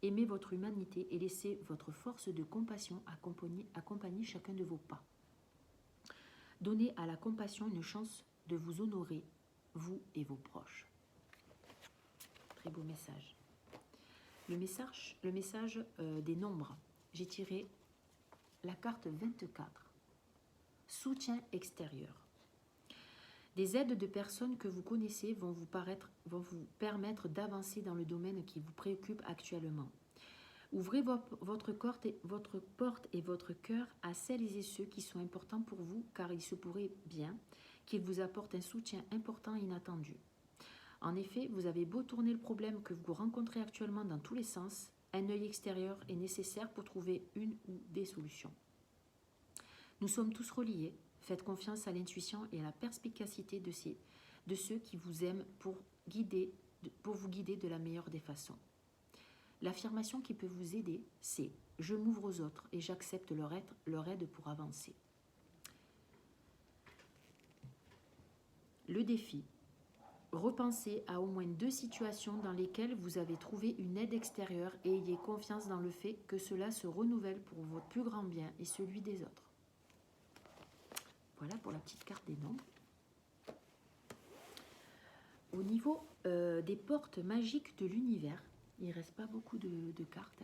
Aimez votre humanité et laissez votre force de compassion accompagner chacun de vos pas. Donnez à la compassion une chance de vous honorer, vous et vos proches. Très beau message. Le message des nombres. J'ai tiré la carte 24. Soutien extérieur. Des aides de personnes que vous connaissez vont vous permettre d'avancer dans le domaine qui vous préoccupe actuellement. Ouvrez votre porte et votre cœur à celles et ceux qui sont importants pour vous, car il se pourrait bien qu'ils vous apportent un soutien important et inattendu. En effet, vous avez beau tourner le problème que vous rencontrez actuellement dans tous les sens, un œil extérieur est nécessaire pour trouver une ou des solutions. Nous sommes tous reliés. Faites confiance à l'intuition et à la perspicacité de ceux qui vous aiment pour vous guider de la meilleure des façons. L'affirmation qui peut vous aider, c'est « Je m'ouvre aux autres et j'accepte leur aide pour avancer ». Le défi. Repensez à au moins 2 situations dans lesquelles vous avez trouvé une aide extérieure et ayez confiance dans le fait que cela se renouvelle pour votre plus grand bien et celui des autres. Voilà pour la petite carte des nombres. Au niveau des portes magiques de l'univers, il ne reste pas beaucoup de cartes.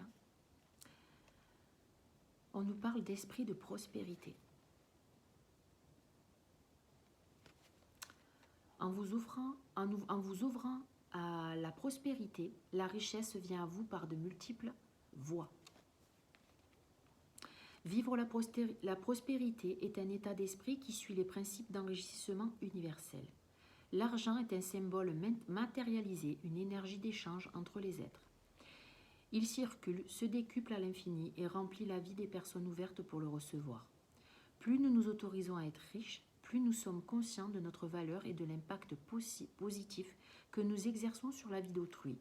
On nous parle d'esprit de prospérité. En vous ouvrant à la prospérité, la richesse vient à vous par de multiples voies. Vivre la prospérité est un état d'esprit qui suit les principes d'enrichissement universel. L'argent est un symbole matérialisé, une énergie d'échange entre les êtres. Il circule, se décuple à l'infini et remplit la vie des personnes ouvertes pour le recevoir. Plus nous nous autorisons à être riches, plus nous sommes conscients de notre valeur et de l'impact positif que nous exerçons sur la vie d'autrui.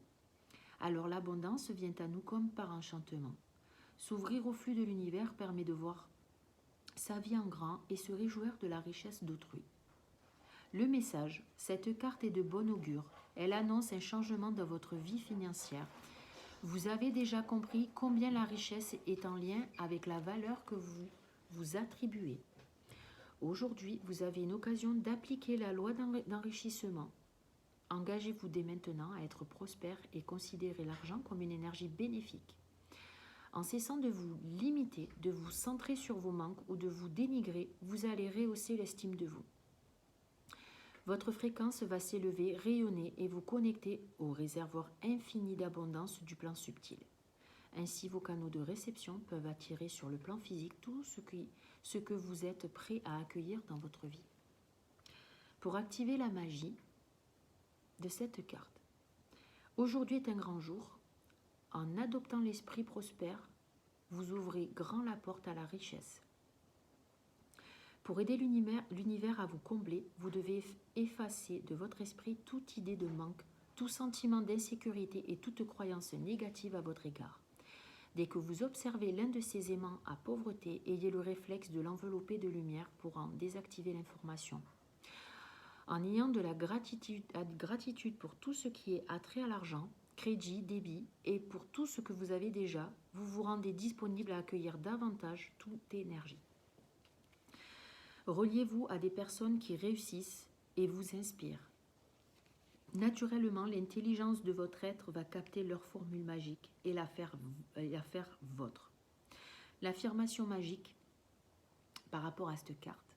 Alors l'abondance vient à nous comme par enchantement. S'ouvrir au flux de l'univers permet de voir sa vie en grand et se réjouir de la richesse d'autrui. Le message, cette carte est de bon augure. Elle annonce un changement dans votre vie financière. Vous avez déjà compris combien la richesse est en lien avec la valeur que vous vous attribuez. Aujourd'hui, vous avez une occasion d'appliquer la loi d'enrichissement. Engagez-vous dès maintenant à être prospère et considérez l'argent comme une énergie bénéfique. En cessant de vous limiter, de vous centrer sur vos manques ou de vous dénigrer, vous allez rehausser l'estime de vous. Votre fréquence va s'élever, rayonner et vous connecter au réservoir infini d'abondance du plan subtil. Ainsi, vos canaux de réception peuvent attirer sur le plan physique tout ce que vous êtes prêt à accueillir dans votre vie. Pour activer la magie de cette carte, aujourd'hui est un grand jour. En adoptant l'esprit prospère, vous ouvrez grand la porte à la richesse. Pour aider l'univers à vous combler, vous devez effacer de votre esprit toute idée de manque, tout sentiment d'insécurité et toute croyance négative à votre égard. Dès que vous observez l'un de ces aimants à pauvreté, ayez le réflexe de l'envelopper de lumière pour en désactiver l'information. En ayant de la gratitude pour tout ce qui est attrait à l'argent, crédit, débit, et pour tout ce que vous avez déjà, vous vous rendez disponible à accueillir davantage toute énergie. Reliez-vous à des personnes qui réussissent et vous inspirent. Naturellement, l'intelligence de votre être va capter leur formule magique et la faire vôtre. L'affirmation magique par rapport à cette carte.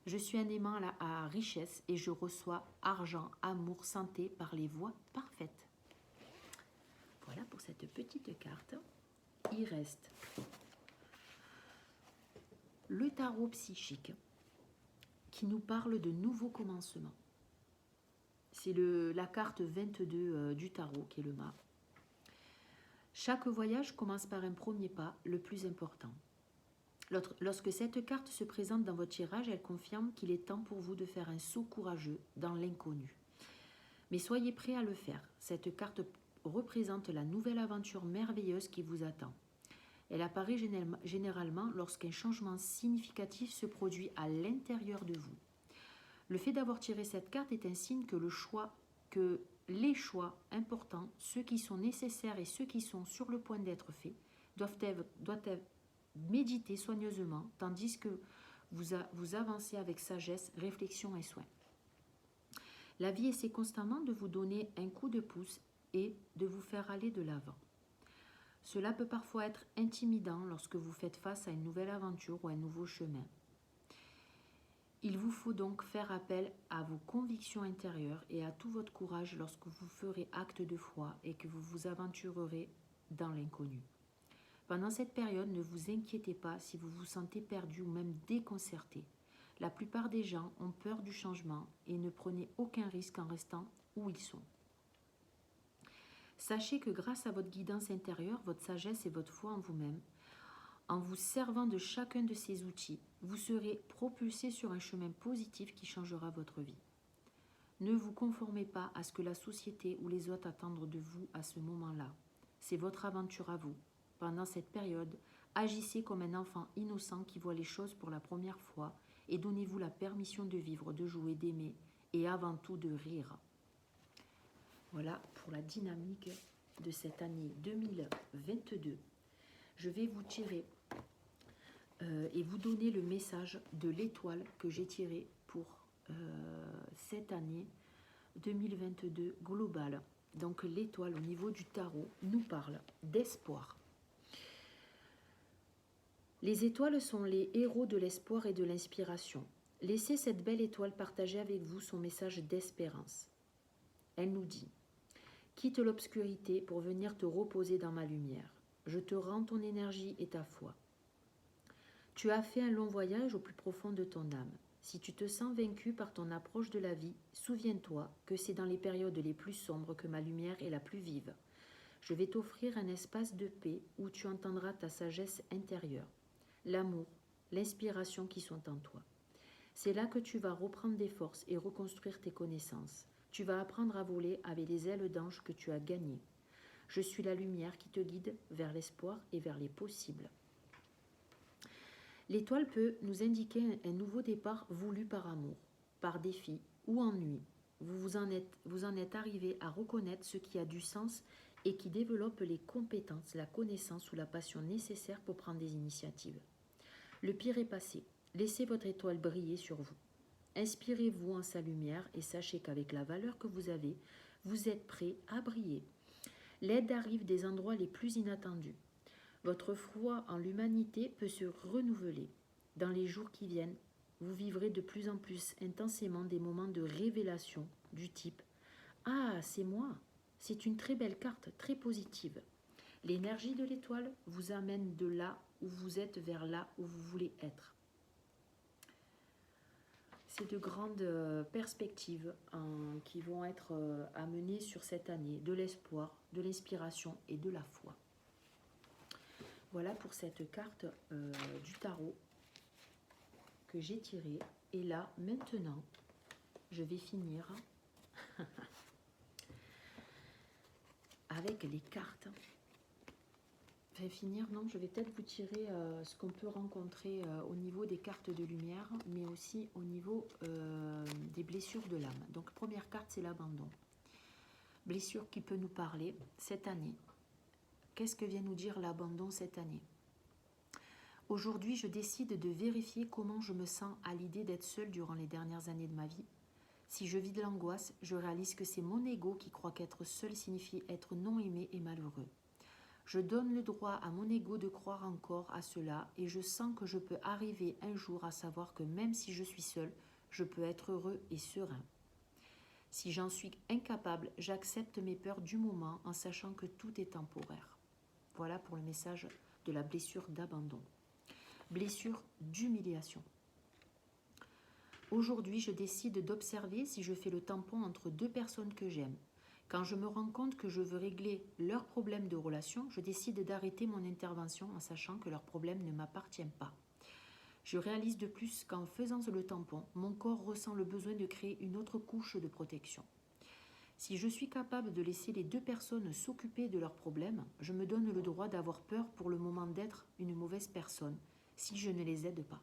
Je suis un aimant à richesse et je reçois argent, amour, santé par les voies parfaites. Voilà pour cette petite carte. Il reste le tarot psychique qui nous parle de nouveaux commencements. C'est la carte 22 du tarot qui est le mât. Chaque voyage commence par un premier pas, le plus important. Lorsque cette carte se présente dans votre tirage, elle confirme qu'il est temps pour vous de faire un saut courageux dans l'inconnu. Mais soyez prêts à le faire. Cette carte représente la nouvelle aventure merveilleuse qui vous attend. Elle apparaît généralement lorsqu'un changement significatif se produit à l'intérieur de vous. Le fait d'avoir tiré cette carte est un signe que les choix importants, ceux qui sont nécessaires et ceux qui sont sur le point d'être faits, doivent être médités soigneusement, tandis que vous avancez avec sagesse, réflexion et soin. La vie essaie constamment de vous donner un coup de pouce et de vous faire aller de l'avant. Cela peut parfois être intimidant lorsque vous faites face à une nouvelle aventure ou à un nouveau chemin. Il vous faut donc faire appel à vos convictions intérieures et à tout votre courage lorsque vous ferez acte de foi et que vous vous aventurerez dans l'inconnu. Pendant cette période, ne vous inquiétez pas si vous vous sentez perdu ou même déconcerté. La plupart des gens ont peur du changement et ne prenez aucun risque en restant où ils sont. Sachez que grâce à votre guidance intérieure, votre sagesse et votre foi en vous-même, en vous servant de chacun de ces outils, vous serez propulsé sur un chemin positif qui changera votre vie. Ne vous conformez pas à ce que la société ou les autres attendent de vous à ce moment-là. C'est votre aventure à vous. Pendant cette période, agissez comme un enfant innocent qui voit les choses pour la première fois et donnez-vous la permission de vivre, de jouer, d'aimer et avant tout de rire. Voilà pour la dynamique de cette année 2022. Je vais vous tirer et vous donner le message de l'étoile que j'ai tiré pour cette année 2022 globale. Donc l'étoile au niveau du tarot nous parle d'espoir. Les étoiles sont les héros de l'espoir et de l'inspiration. Laissez cette belle étoile partager avec vous son message d'espérance. Elle nous dit « Quitte l'obscurité pour venir te reposer dans ma lumière. Je te rends ton énergie et ta foi. Tu as fait un long voyage au plus profond de ton âme. Si tu te sens vaincu par ton approche de la vie, souviens-toi que c'est dans les périodes les plus sombres que ma lumière est la plus vive. Je vais t'offrir un espace de paix où tu entendras ta sagesse intérieure, l'amour, l'inspiration qui sont en toi. C'est là que tu vas reprendre des forces et reconstruire tes connaissances. Tu vas apprendre à voler avec les ailes d'ange que tu as gagnées. Je suis la lumière qui te guide vers l'espoir et vers les possibles. » L'étoile peut nous indiquer un nouveau départ voulu par amour, par défi ou ennui. Vous en êtes arrivé à reconnaître ce qui a du sens et qui développe les compétences, la connaissance ou la passion nécessaires pour prendre des initiatives. Le pire est passé. Laissez votre étoile briller sur vous. Inspirez-vous en sa lumière et sachez qu'avec la valeur que vous avez, vous êtes prêt à briller. L'aide arrive des endroits les plus inattendus. Votre foi en l'humanité peut se renouveler. Dans les jours qui viennent, vous vivrez de plus en plus intensément des moments de révélation du type « Ah, c'est moi !» C'est une très belle carte, très positive. L'énergie de l'étoile vous amène de là où vous êtes vers là où vous voulez être. C'est de grandes perspectives qui vont être amenées sur cette année, de l'espoir, de l'inspiration et de la foi. Voilà pour cette carte du tarot que j'ai tirée. Et là, maintenant, je vais finir avec les cartes. Non, je vais peut-être vous tirer ce qu'on peut rencontrer au niveau des cartes de lumière, mais aussi au niveau des blessures de l'âme. Donc, première carte, c'est l'abandon. Blessure qui peut nous parler cette année. Qu'est-ce que vient nous dire l'abandon cette année? Aujourd'hui, je décide de vérifier comment je me sens à l'idée d'être seule durant les dernières années de ma vie. Si je vis de l'angoisse, je réalise que c'est mon ego qui croit qu'être seul signifie être non aimé et malheureux. Je donne le droit à mon ego de croire encore à cela et je sens que je peux arriver un jour à savoir que même si je suis seule, je peux être heureux et serein. Si j'en suis incapable, j'accepte mes peurs du moment en sachant que tout est temporaire. Voilà pour le message de la blessure d'abandon. Blessure d'humiliation. Aujourd'hui, je décide d'observer si je fais le tampon entre deux personnes que j'aime. Quand je me rends compte que je veux régler leurs problèmes de relation, je décide d'arrêter mon intervention en sachant que leurs problèmes ne m'appartiennent pas. Je réalise de plus qu'en faisant le tampon, mon corps ressent le besoin de créer une autre couche de protection. Si je suis capable de laisser les deux personnes s'occuper de leurs problèmes, je me donne le droit d'avoir peur pour le moment d'être une mauvaise personne si je ne les aide pas.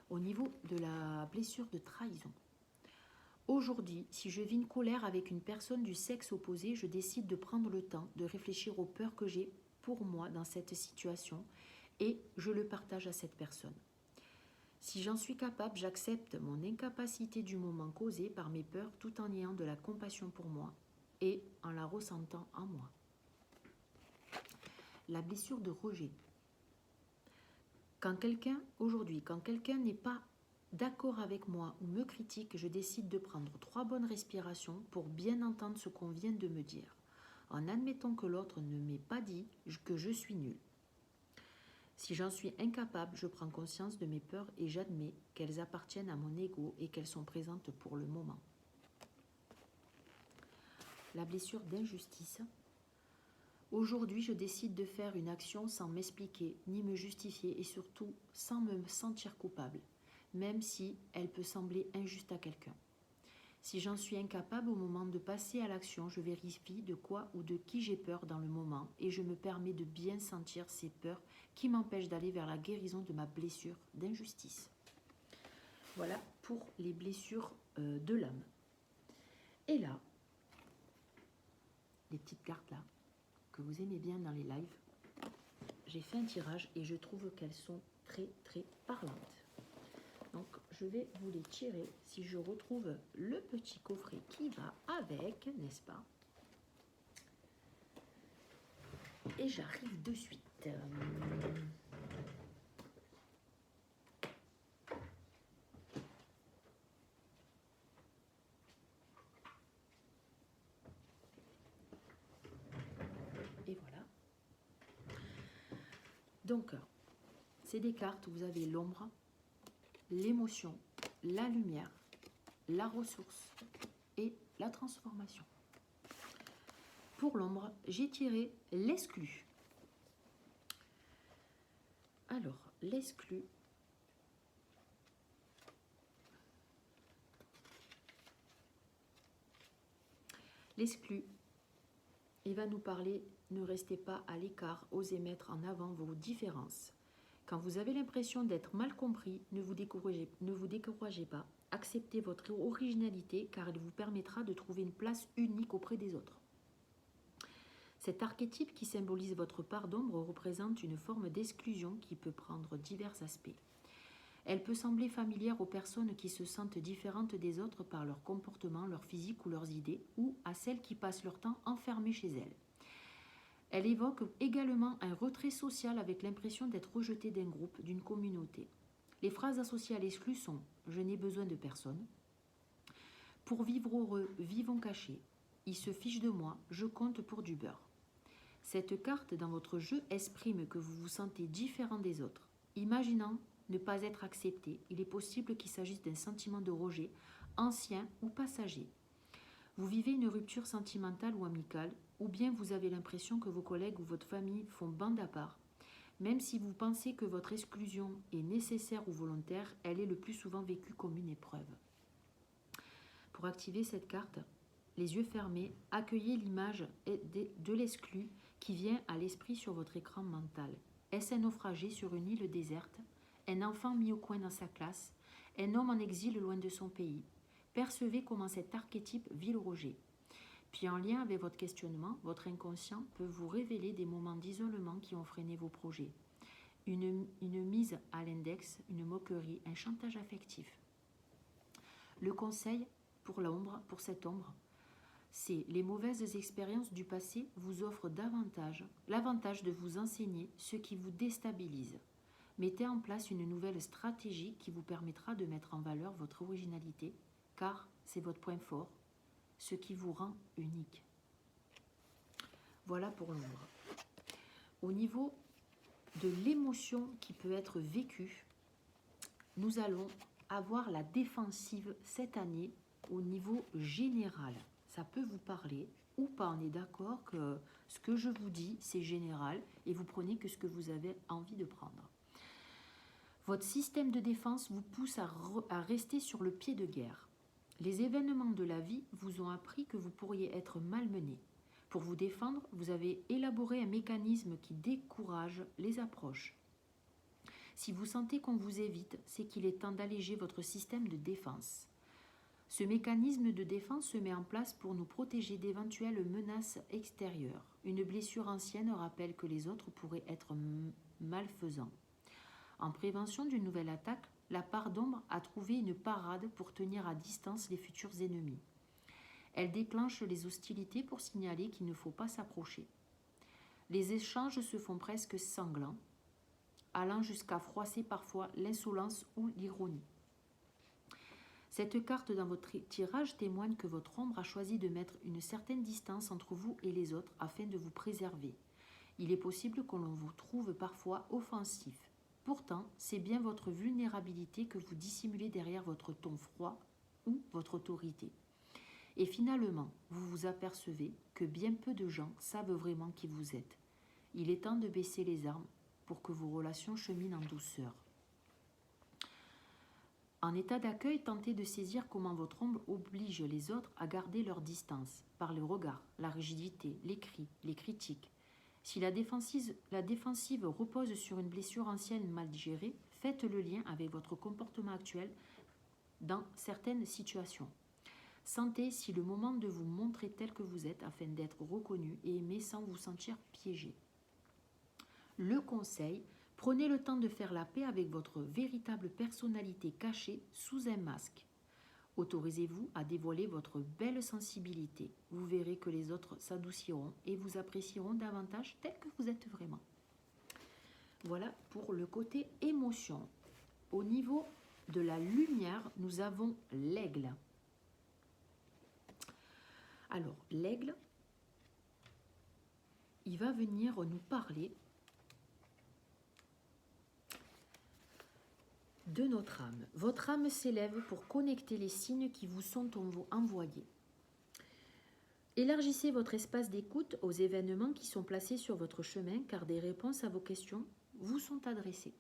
Au niveau de la blessure de trahison. Aujourd'hui, si je vis une colère avec une personne du sexe opposé, je décide de prendre le temps de réfléchir aux peurs que j'ai pour moi dans cette situation et je le partage à cette personne. Si j'en suis capable, j'accepte mon incapacité du moment causée par mes peurs tout en ayant de la compassion pour moi et en la ressentant en moi. La blessure de rejet. Quand quelqu'un n'est pas d'accord avec moi ou me critique, je décide de prendre 3 bonnes respirations pour bien entendre ce qu'on vient de me dire, en admettant que l'autre ne m'ait pas dit que je suis nulle. Si j'en suis incapable, je prends conscience de mes peurs et j'admets qu'elles appartiennent à mon ego et qu'elles sont présentes pour le moment. La blessure d'injustice. Aujourd'hui, je décide de faire une action sans m'expliquer ni me justifier et surtout sans me sentir coupable, même si elle peut sembler injuste à quelqu'un. Si j'en suis incapable au moment de passer à l'action, je vérifie de quoi ou de qui j'ai peur dans le moment et je me permets de bien sentir ces peurs qui m'empêchent d'aller vers la guérison de ma blessure d'injustice. Voilà pour les blessures de l'âme. Et là, les petites cartes là, que vous aimez bien dans les lives, j'ai fait un tirage et je trouve qu'elles sont très très parlantes. Donc je vais vous les tirer si je retrouve le petit coffret qui va avec, n'est-ce pas? Et j'arrive de suite. Et voilà. Donc, c'est des cartes où vous avez l'ombre, l'émotion, la lumière, la ressource et la transformation. Pour l'ombre, j'ai tiré l'exclu. Alors, l'exclu, il va nous parler, ne restez pas à l'écart, osez mettre en avant vos différences. Quand vous avez l'impression d'être mal compris, ne vous découragez pas. Acceptez votre originalité car elle vous permettra de trouver une place unique auprès des autres. Cet archétype qui symbolise votre part d'ombre représente une forme d'exclusion qui peut prendre divers aspects. Elle peut sembler familière aux personnes qui se sentent différentes des autres par leur comportement, leur physique ou leurs idées, ou à celles qui passent leur temps enfermées chez elles. Elle évoque également un retrait social avec l'impression d'être rejeté d'un groupe, d'une communauté. Les phrases associées à l'exclu sont « Je n'ai besoin de personne »,« Pour vivre heureux, vivons cachés »,« Il se fiche de moi, je compte pour du beurre ». Cette carte dans votre jeu exprime que vous vous sentez différent des autres. Imaginant ne pas être accepté. Il est possible qu'il s'agisse d'un sentiment de rejet, ancien ou passager. Vous vivez une rupture sentimentale ou amicale, ou bien vous avez l'impression que vos collègues ou votre famille font bande à part. Même si vous pensez que votre exclusion est nécessaire ou volontaire, elle est le plus souvent vécue comme une épreuve. Pour activer cette carte, les yeux fermés, accueillez l'image de l'exclu qui vient à l'esprit sur votre écran mental. Est-ce un naufragé sur une île déserte, un enfant mis au coin dans sa classe, un homme en exil loin de son pays? Percevez comment cet archétype vit le rejet. Puis en lien avec votre questionnement, votre inconscient peut vous révéler des moments d'isolement qui ont freiné vos projets. Une mise à l'index, une moquerie, un chantage affectif. Le conseil pour l'ombre, pour cette ombre, c'est les mauvaises expériences du passé vous offrent l'avantage de vous enseigner ce qui vous déstabilise. Mettez en place une nouvelle stratégie qui vous permettra de mettre en valeur votre originalité, car c'est votre point fort, ce qui vous rend unique. Voilà pour l'ombre. Au niveau de l'émotion qui peut être vécue, nous allons avoir la défensive cette année au niveau général. Ça peut vous parler ou pas, on est d'accord que ce que je vous dis, c'est général et vous prenez que ce que vous avez envie de prendre. Votre système de défense vous pousse à rester sur le pied de guerre. Les événements de la vie vous ont appris que vous pourriez être malmené. Pour vous défendre, vous avez élaboré un mécanisme qui décourage les approches. Si vous sentez qu'on vous évite, c'est qu'il est temps d'alléger votre système de défense. Ce mécanisme de défense se met en place pour nous protéger d'éventuelles menaces extérieures. Une blessure ancienne rappelle que les autres pourraient être malfaisants. En prévention d'une nouvelle attaque, la part d'ombre a trouvé une parade pour tenir à distance les futurs ennemis. Elle déclenche les hostilités pour signaler qu'il ne faut pas s'approcher. Les échanges se font presque sanglants, allant jusqu'à froisser parfois l'insolence ou l'ironie. Cette carte dans votre tirage témoigne que votre ombre a choisi de mettre une certaine distance entre vous et les autres afin de vous préserver. Il est possible que l'on vous trouve parfois offensif. Pourtant, c'est bien votre vulnérabilité que vous dissimulez derrière votre ton froid ou votre autorité. Et finalement, vous vous apercevez que bien peu de gens savent vraiment qui vous êtes. Il est temps de baisser les armes pour que vos relations cheminent en douceur. En état d'accueil, tentez de saisir comment votre ombre oblige les autres à garder leur distance, par le regard, la rigidité, les cris, les critiques. Si la défensive repose sur une blessure ancienne mal gérée, faites le lien avec votre comportement actuel dans certaines situations. Sentez si le moment de vous montrer tel que vous êtes afin d'être reconnu et aimé sans vous sentir piégé. Le conseil, prenez le temps de faire la paix avec votre véritable personnalité cachée sous un masque. Autorisez-vous à dévoiler votre belle sensibilité. Vous verrez que les autres s'adouciront et vous apprécieront davantage tel que vous êtes vraiment. Voilà pour le côté émotion. Au niveau de la lumière, nous avons l'aigle. Alors, l'aigle, il va venir nous parler de notre âme. Votre âme s'élève pour connecter les signes qui vous sont envoyés. Élargissez votre espace d'écoute aux événements qui sont placés sur votre chemin, car des réponses à vos questions vous sont adressées.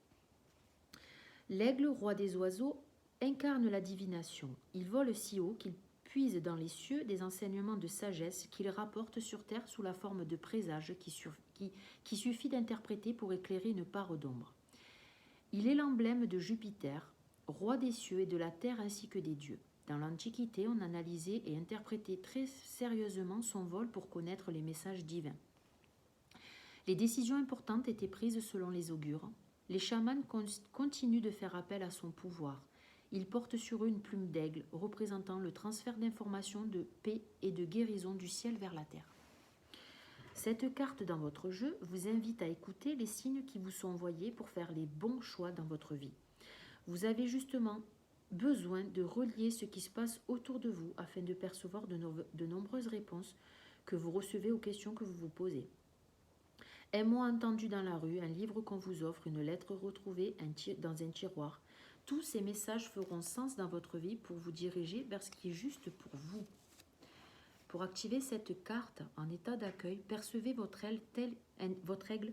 L'aigle, roi des oiseaux, incarne la divination. Il vole si haut qu'il puise dans les cieux des enseignements de sagesse qu'il rapporte sur terre sous la forme de présages qui suffit d'interpréter pour éclairer une part d'ombre. Il est l'emblème de Jupiter, roi des cieux et de la terre ainsi que des dieux. Dans l'Antiquité, on analysait et interprétait très sérieusement son vol pour connaître les messages divins. Les décisions importantes étaient prises selon les augures. Les chamans continuent de faire appel à son pouvoir. Ils portent sur eux une plume d'aigle, représentant le transfert d'informations, de paix et de guérison du ciel vers la terre. Cette carte dans votre jeu vous invite à écouter les signes qui vous sont envoyés pour faire les bons choix dans votre vie. Vous avez justement besoin de relier ce qui se passe autour de vous afin de percevoir de nombreuses réponses que vous recevez aux questions que vous vous posez. Un mot entendu dans la rue, un livre qu'on vous offre, une lettre retrouvée dans un tiroir. Tous ces messages feront sens dans votre vie pour vous diriger vers ce qui est juste pour vous. Pour activer cette carte en état d'accueil, percevez votre aigle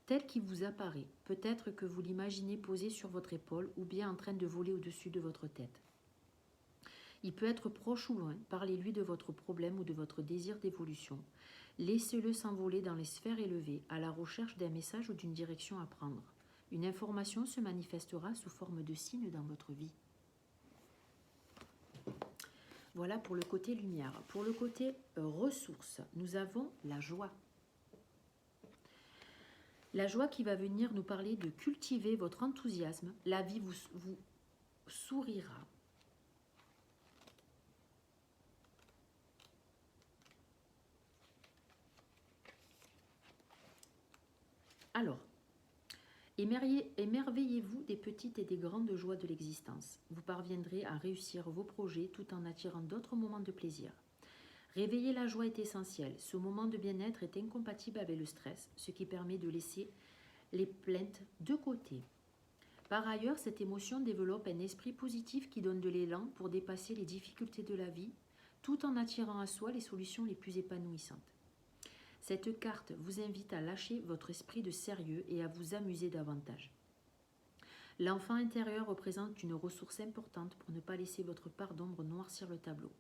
tel qu'il vous apparaît. Peut-être que vous l'imaginez posé sur votre épaule ou bien en train de voler au-dessus de votre tête. Il peut être proche ou loin. Parlez-lui de votre problème ou de votre désir d'évolution. Laissez-le s'envoler dans les sphères élevées à la recherche d'un message ou d'une direction à prendre. Une information se manifestera sous forme de signe dans votre vie. Voilà pour le côté lumière. Pour le côté ressources, nous avons la joie. La joie qui va venir nous parler de cultiver votre enthousiasme. La vie vous sourira. Alors, émerveillez-vous des petites et des grandes joies de l'existence. Vous parviendrez à réussir vos projets tout en attirant d'autres moments de plaisir. Réveiller la joie est essentiel. Ce moment de bien-être est incompatible avec le stress, ce qui permet de laisser les plaintes de côté. Par ailleurs, cette émotion développe un esprit positif qui donne de l'élan pour dépasser les difficultés de la vie, tout en attirant à soi les solutions les plus épanouissantes. Cette carte vous invite à lâcher votre esprit de sérieux et à vous amuser davantage. L'enfant intérieur représente une ressource importante pour ne pas laisser votre part d'ombre noircir le tableau.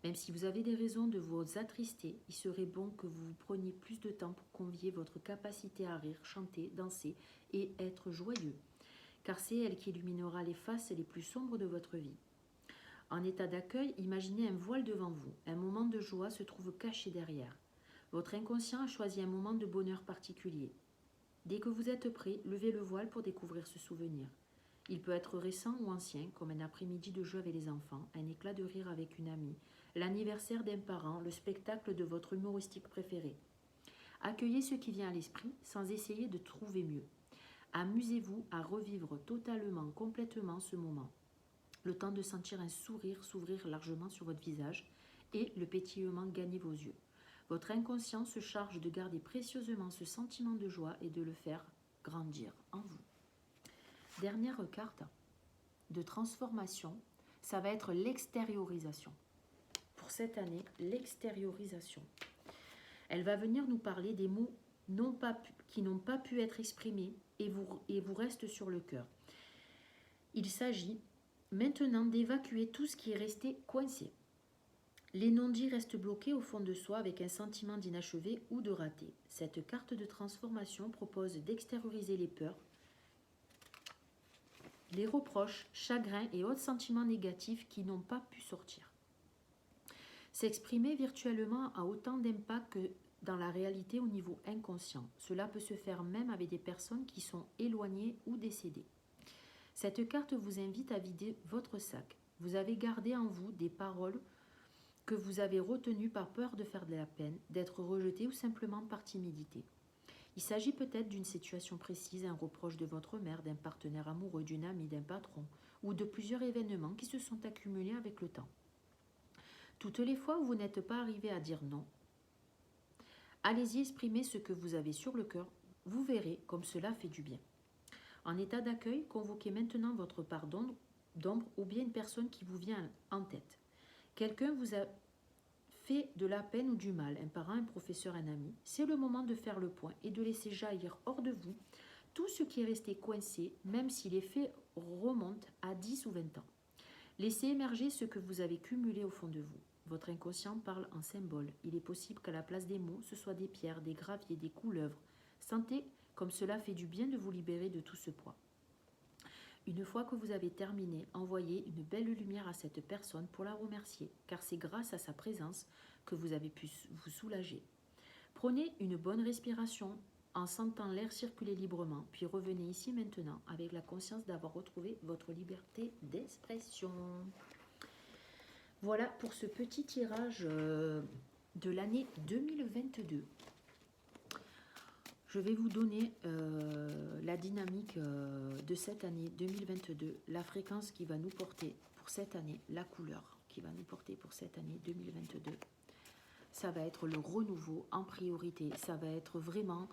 Même si vous avez des raisons de vous attrister, il serait bon que vous preniez plus de temps pour convier votre capacité à rire, chanter, danser et être joyeux, car c'est elle qui illuminera les faces les plus sombres de votre vie. En état d'accueil, imaginez un voile devant vous. Un moment de joie se trouve caché derrière. Votre inconscient a choisi un moment de bonheur particulier. Dès que vous êtes prêt, levez le voile pour découvrir ce souvenir. Il peut être récent ou ancien, comme un après-midi de jeu avec les enfants, un éclat de rire avec une amie, l'anniversaire d'un parent, le spectacle de votre humoristique préféré. Accueillez ce qui vient à l'esprit sans essayer de trouver mieux. Amusez-vous à revivre totalement, complètement ce moment. Le temps de sentir un sourire s'ouvrir largement sur votre visage et le pétillement gagner vos yeux. Votre inconscient se charge de garder précieusement ce sentiment de joie et de le faire grandir en vous. Dernière carte de transformation, ça va être l'extériorisation. Pour cette année, l'extériorisation. Elle va venir nous parler des mots qui n'ont pas pu être exprimés et vous restent sur le cœur. Il s'agit maintenant d'évacuer tout ce qui est resté coincé. Les non-dits restent bloqués au fond de soi avec un sentiment d'inachevé ou de raté. Cette carte de transformation propose d'extérioriser les peurs, les reproches, chagrins et autres sentiments négatifs qui n'ont pas pu sortir. S'exprimer virtuellement a autant d'impact que dans la réalité au niveau inconscient. Cela peut se faire même avec des personnes qui sont éloignées ou décédées. Cette carte vous invite à vider votre sac. Vous avez gardé en vous des paroles que vous avez retenues par peur de faire de la peine, d'être rejeté ou simplement par timidité. Il s'agit peut-être d'une situation précise, un reproche de votre mère, d'un partenaire amoureux, d'une amie, d'un patron, ou de plusieurs événements qui se sont accumulés avec le temps. Toutes les fois où vous n'êtes pas arrivé à dire non, allez-y exprimer ce que vous avez sur le cœur, vous verrez comme cela fait du bien. En état d'accueil, convoquez maintenant votre part d'ombre ou bien une personne qui vous vient en tête. Quelqu'un vous a fait de la peine ou du mal, un parent, un professeur, un ami. C'est le moment de faire le point et de laisser jaillir hors de vous tout ce qui est resté coincé, même si les faits remontent à 10 ou 20 ans. Laissez émerger ce que vous avez cumulé au fond de vous. Votre inconscient parle en symbole. Il est possible qu'à la place des mots, ce soit des pierres, des graviers, des couleuvres. Sentez comme cela fait du bien de vous libérer de tout ce poids. Une fois que vous avez terminé, envoyez une belle lumière à cette personne pour la remercier, car c'est grâce à sa présence que vous avez pu vous soulager. Prenez une bonne respiration en sentant l'air circuler librement, puis revenez ici maintenant avec la conscience d'avoir retrouvé votre liberté d'expression. Voilà pour ce petit tirage de l'année 2022. Je vais vous donner la dynamique de cette année 2022, la fréquence qui va nous porter pour cette année, la couleur qui va nous porter pour cette année 2022. Ça va être le renouveau en priorité, ça va être vraiment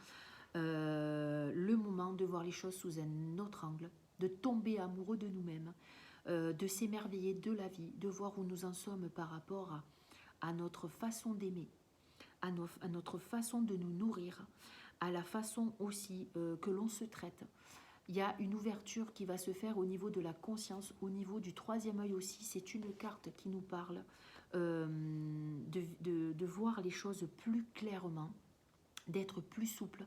le moment de voir les choses sous un autre angle, de tomber amoureux de nous-mêmes, de s'émerveiller de la vie, de voir où nous en sommes par rapport à notre façon d'aimer, à notre façon de nous nourrir, à la façon aussi que l'on se traite. Il y a une ouverture qui va se faire au niveau de la conscience, au niveau du troisième œil aussi. C'est une carte qui nous parle de voir les choses plus clairement, d'être plus souple,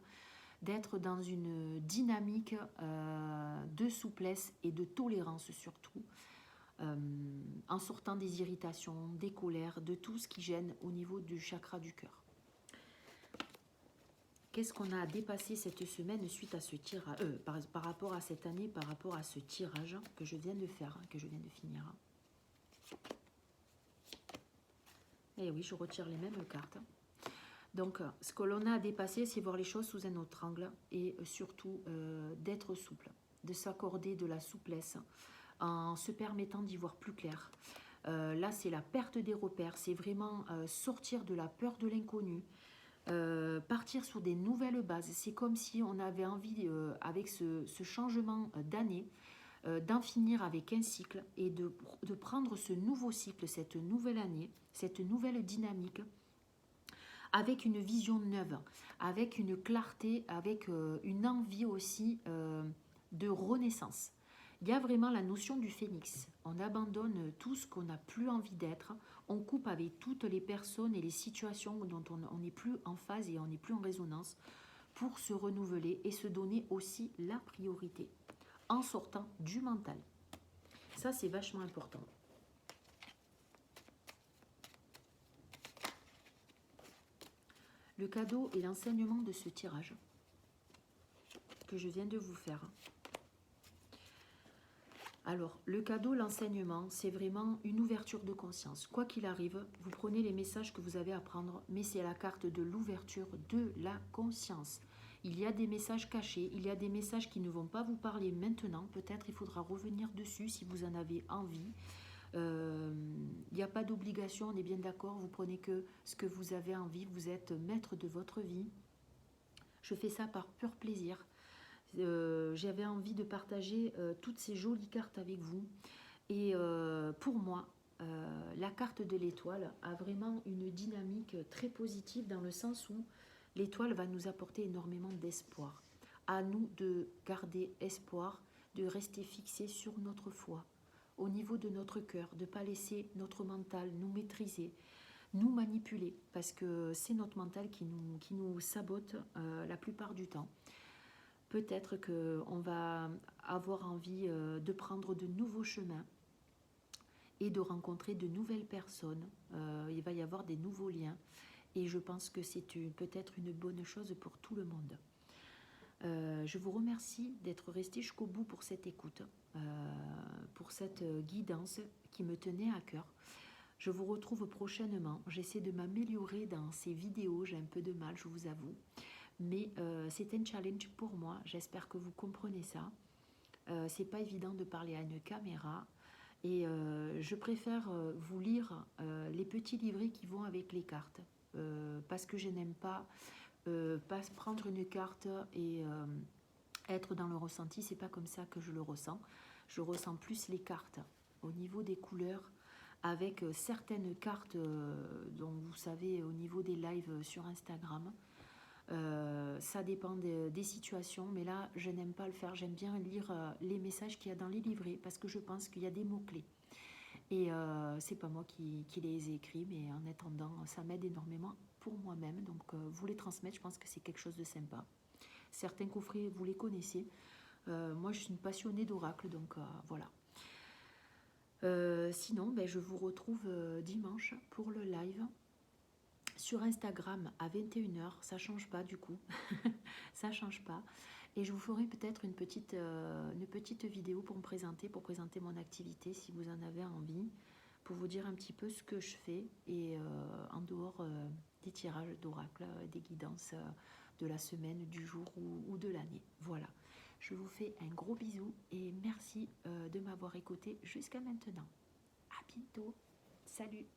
d'être dans une dynamique de souplesse et de tolérance surtout, en sortant des irritations, des colères, de tout ce qui gêne au niveau du chakra du cœur. Qu'est-ce qu'on a à dépasser cette semaine suite à ce tirage, par rapport à cette année, par rapport à ce tirage que je viens de faire, que je viens de finir. Et oui, je retire les mêmes cartes. Donc, ce que l'on a à dépasser, c'est voir les choses sous un autre angle et surtout d'être souple, de s'accorder de la souplesse en se permettant d'y voir plus clair. Là, c'est la perte des repères, c'est vraiment sortir de la peur de l'inconnu, partir sur des nouvelles bases. C'est comme si on avait envie, avec ce changement d'année, d'en finir avec un cycle et de prendre ce nouveau cycle, cette nouvelle année, cette nouvelle dynamique, avec une vision neuve, avec une clarté, avec une envie aussi de renaissance. Il y a vraiment la notion du phénix. On abandonne tout ce qu'on n'a plus envie d'être. On coupe avec toutes les personnes et les situations dont on n'est plus en phase et on n'est plus en résonance pour se renouveler et se donner aussi la priorité en sortant du mental. Ça, c'est vachement important. Le cadeau et l'enseignement de ce tirage que je viens de vous faire. Alors, le cadeau, l'enseignement, c'est vraiment une ouverture de conscience. Quoi qu'il arrive, vous prenez les messages que vous avez à prendre, mais c'est la carte de l'ouverture de la conscience. Il y a des messages cachés, il y a des messages qui ne vont pas vous parler maintenant. Peut-être il faudra revenir dessus si vous en avez envie. Il n'y a pas d'obligation, on est bien d'accord, vous prenez que ce que vous avez envie, vous êtes maître de votre vie. Je fais ça par pur plaisir. J'avais envie de partager toutes ces jolies cartes avec vous. Et pour moi, la carte de l'étoile a vraiment une dynamique très positive dans le sens où l'étoile va nous apporter énormément d'espoir. À nous de garder espoir, de rester fixé sur notre foi, au niveau de notre cœur, de ne pas laisser notre mental nous maîtriser, nous manipuler, parce que c'est notre mental qui nous sabote la plupart du temps. Peut-être qu'on va avoir envie de prendre de nouveaux chemins et de rencontrer de nouvelles personnes. Il va y avoir des nouveaux liens et je pense que c'est peut-être une bonne chose pour tout le monde. Je vous remercie d'être resté jusqu'au bout pour cette écoute, pour cette guidance qui me tenait à cœur. Je vous retrouve prochainement. J'essaie de m'améliorer dans ces vidéos, j'ai un peu de mal, je vous avoue. Mais c'est un challenge pour moi, j'espère que vous comprenez ça. C'est pas évident de parler à une caméra et je préfère vous lire les petits livrets qui vont avec les cartes parce que je n'aime pas prendre une carte et être dans le ressenti, c'est pas comme ça que je le ressens. Je ressens plus les cartes au niveau des couleurs avec certaines cartes dont vous savez au niveau des lives sur Instagram. Ça dépend des situations, mais là je n'aime pas le faire. J'aime bien lire les messages qu'il y a dans les livrets parce que je pense qu'il y a des mots-clés. Et c'est pas moi qui les ai écrits, mais en attendant, ça m'aide énormément pour moi-même. Donc vous les transmettre, je pense que c'est quelque chose de sympa. Certains coffrets, vous les connaissez. Moi je suis une passionnée d'oracle, donc voilà. Sinon, ben, je vous retrouve dimanche pour le live. Sur Instagram à 21h, ça change pas du coup, ça change pas. Et je vous ferai peut-être une petite vidéo pour me présenter, mon activité si vous en avez envie, pour vous dire un petit peu ce que je fais et en dehors des tirages d'oracle, des guidances de la semaine, du jour ou de l'année. Voilà, je vous fais un gros bisou et merci de m'avoir écouté jusqu'à maintenant. À bientôt, salut.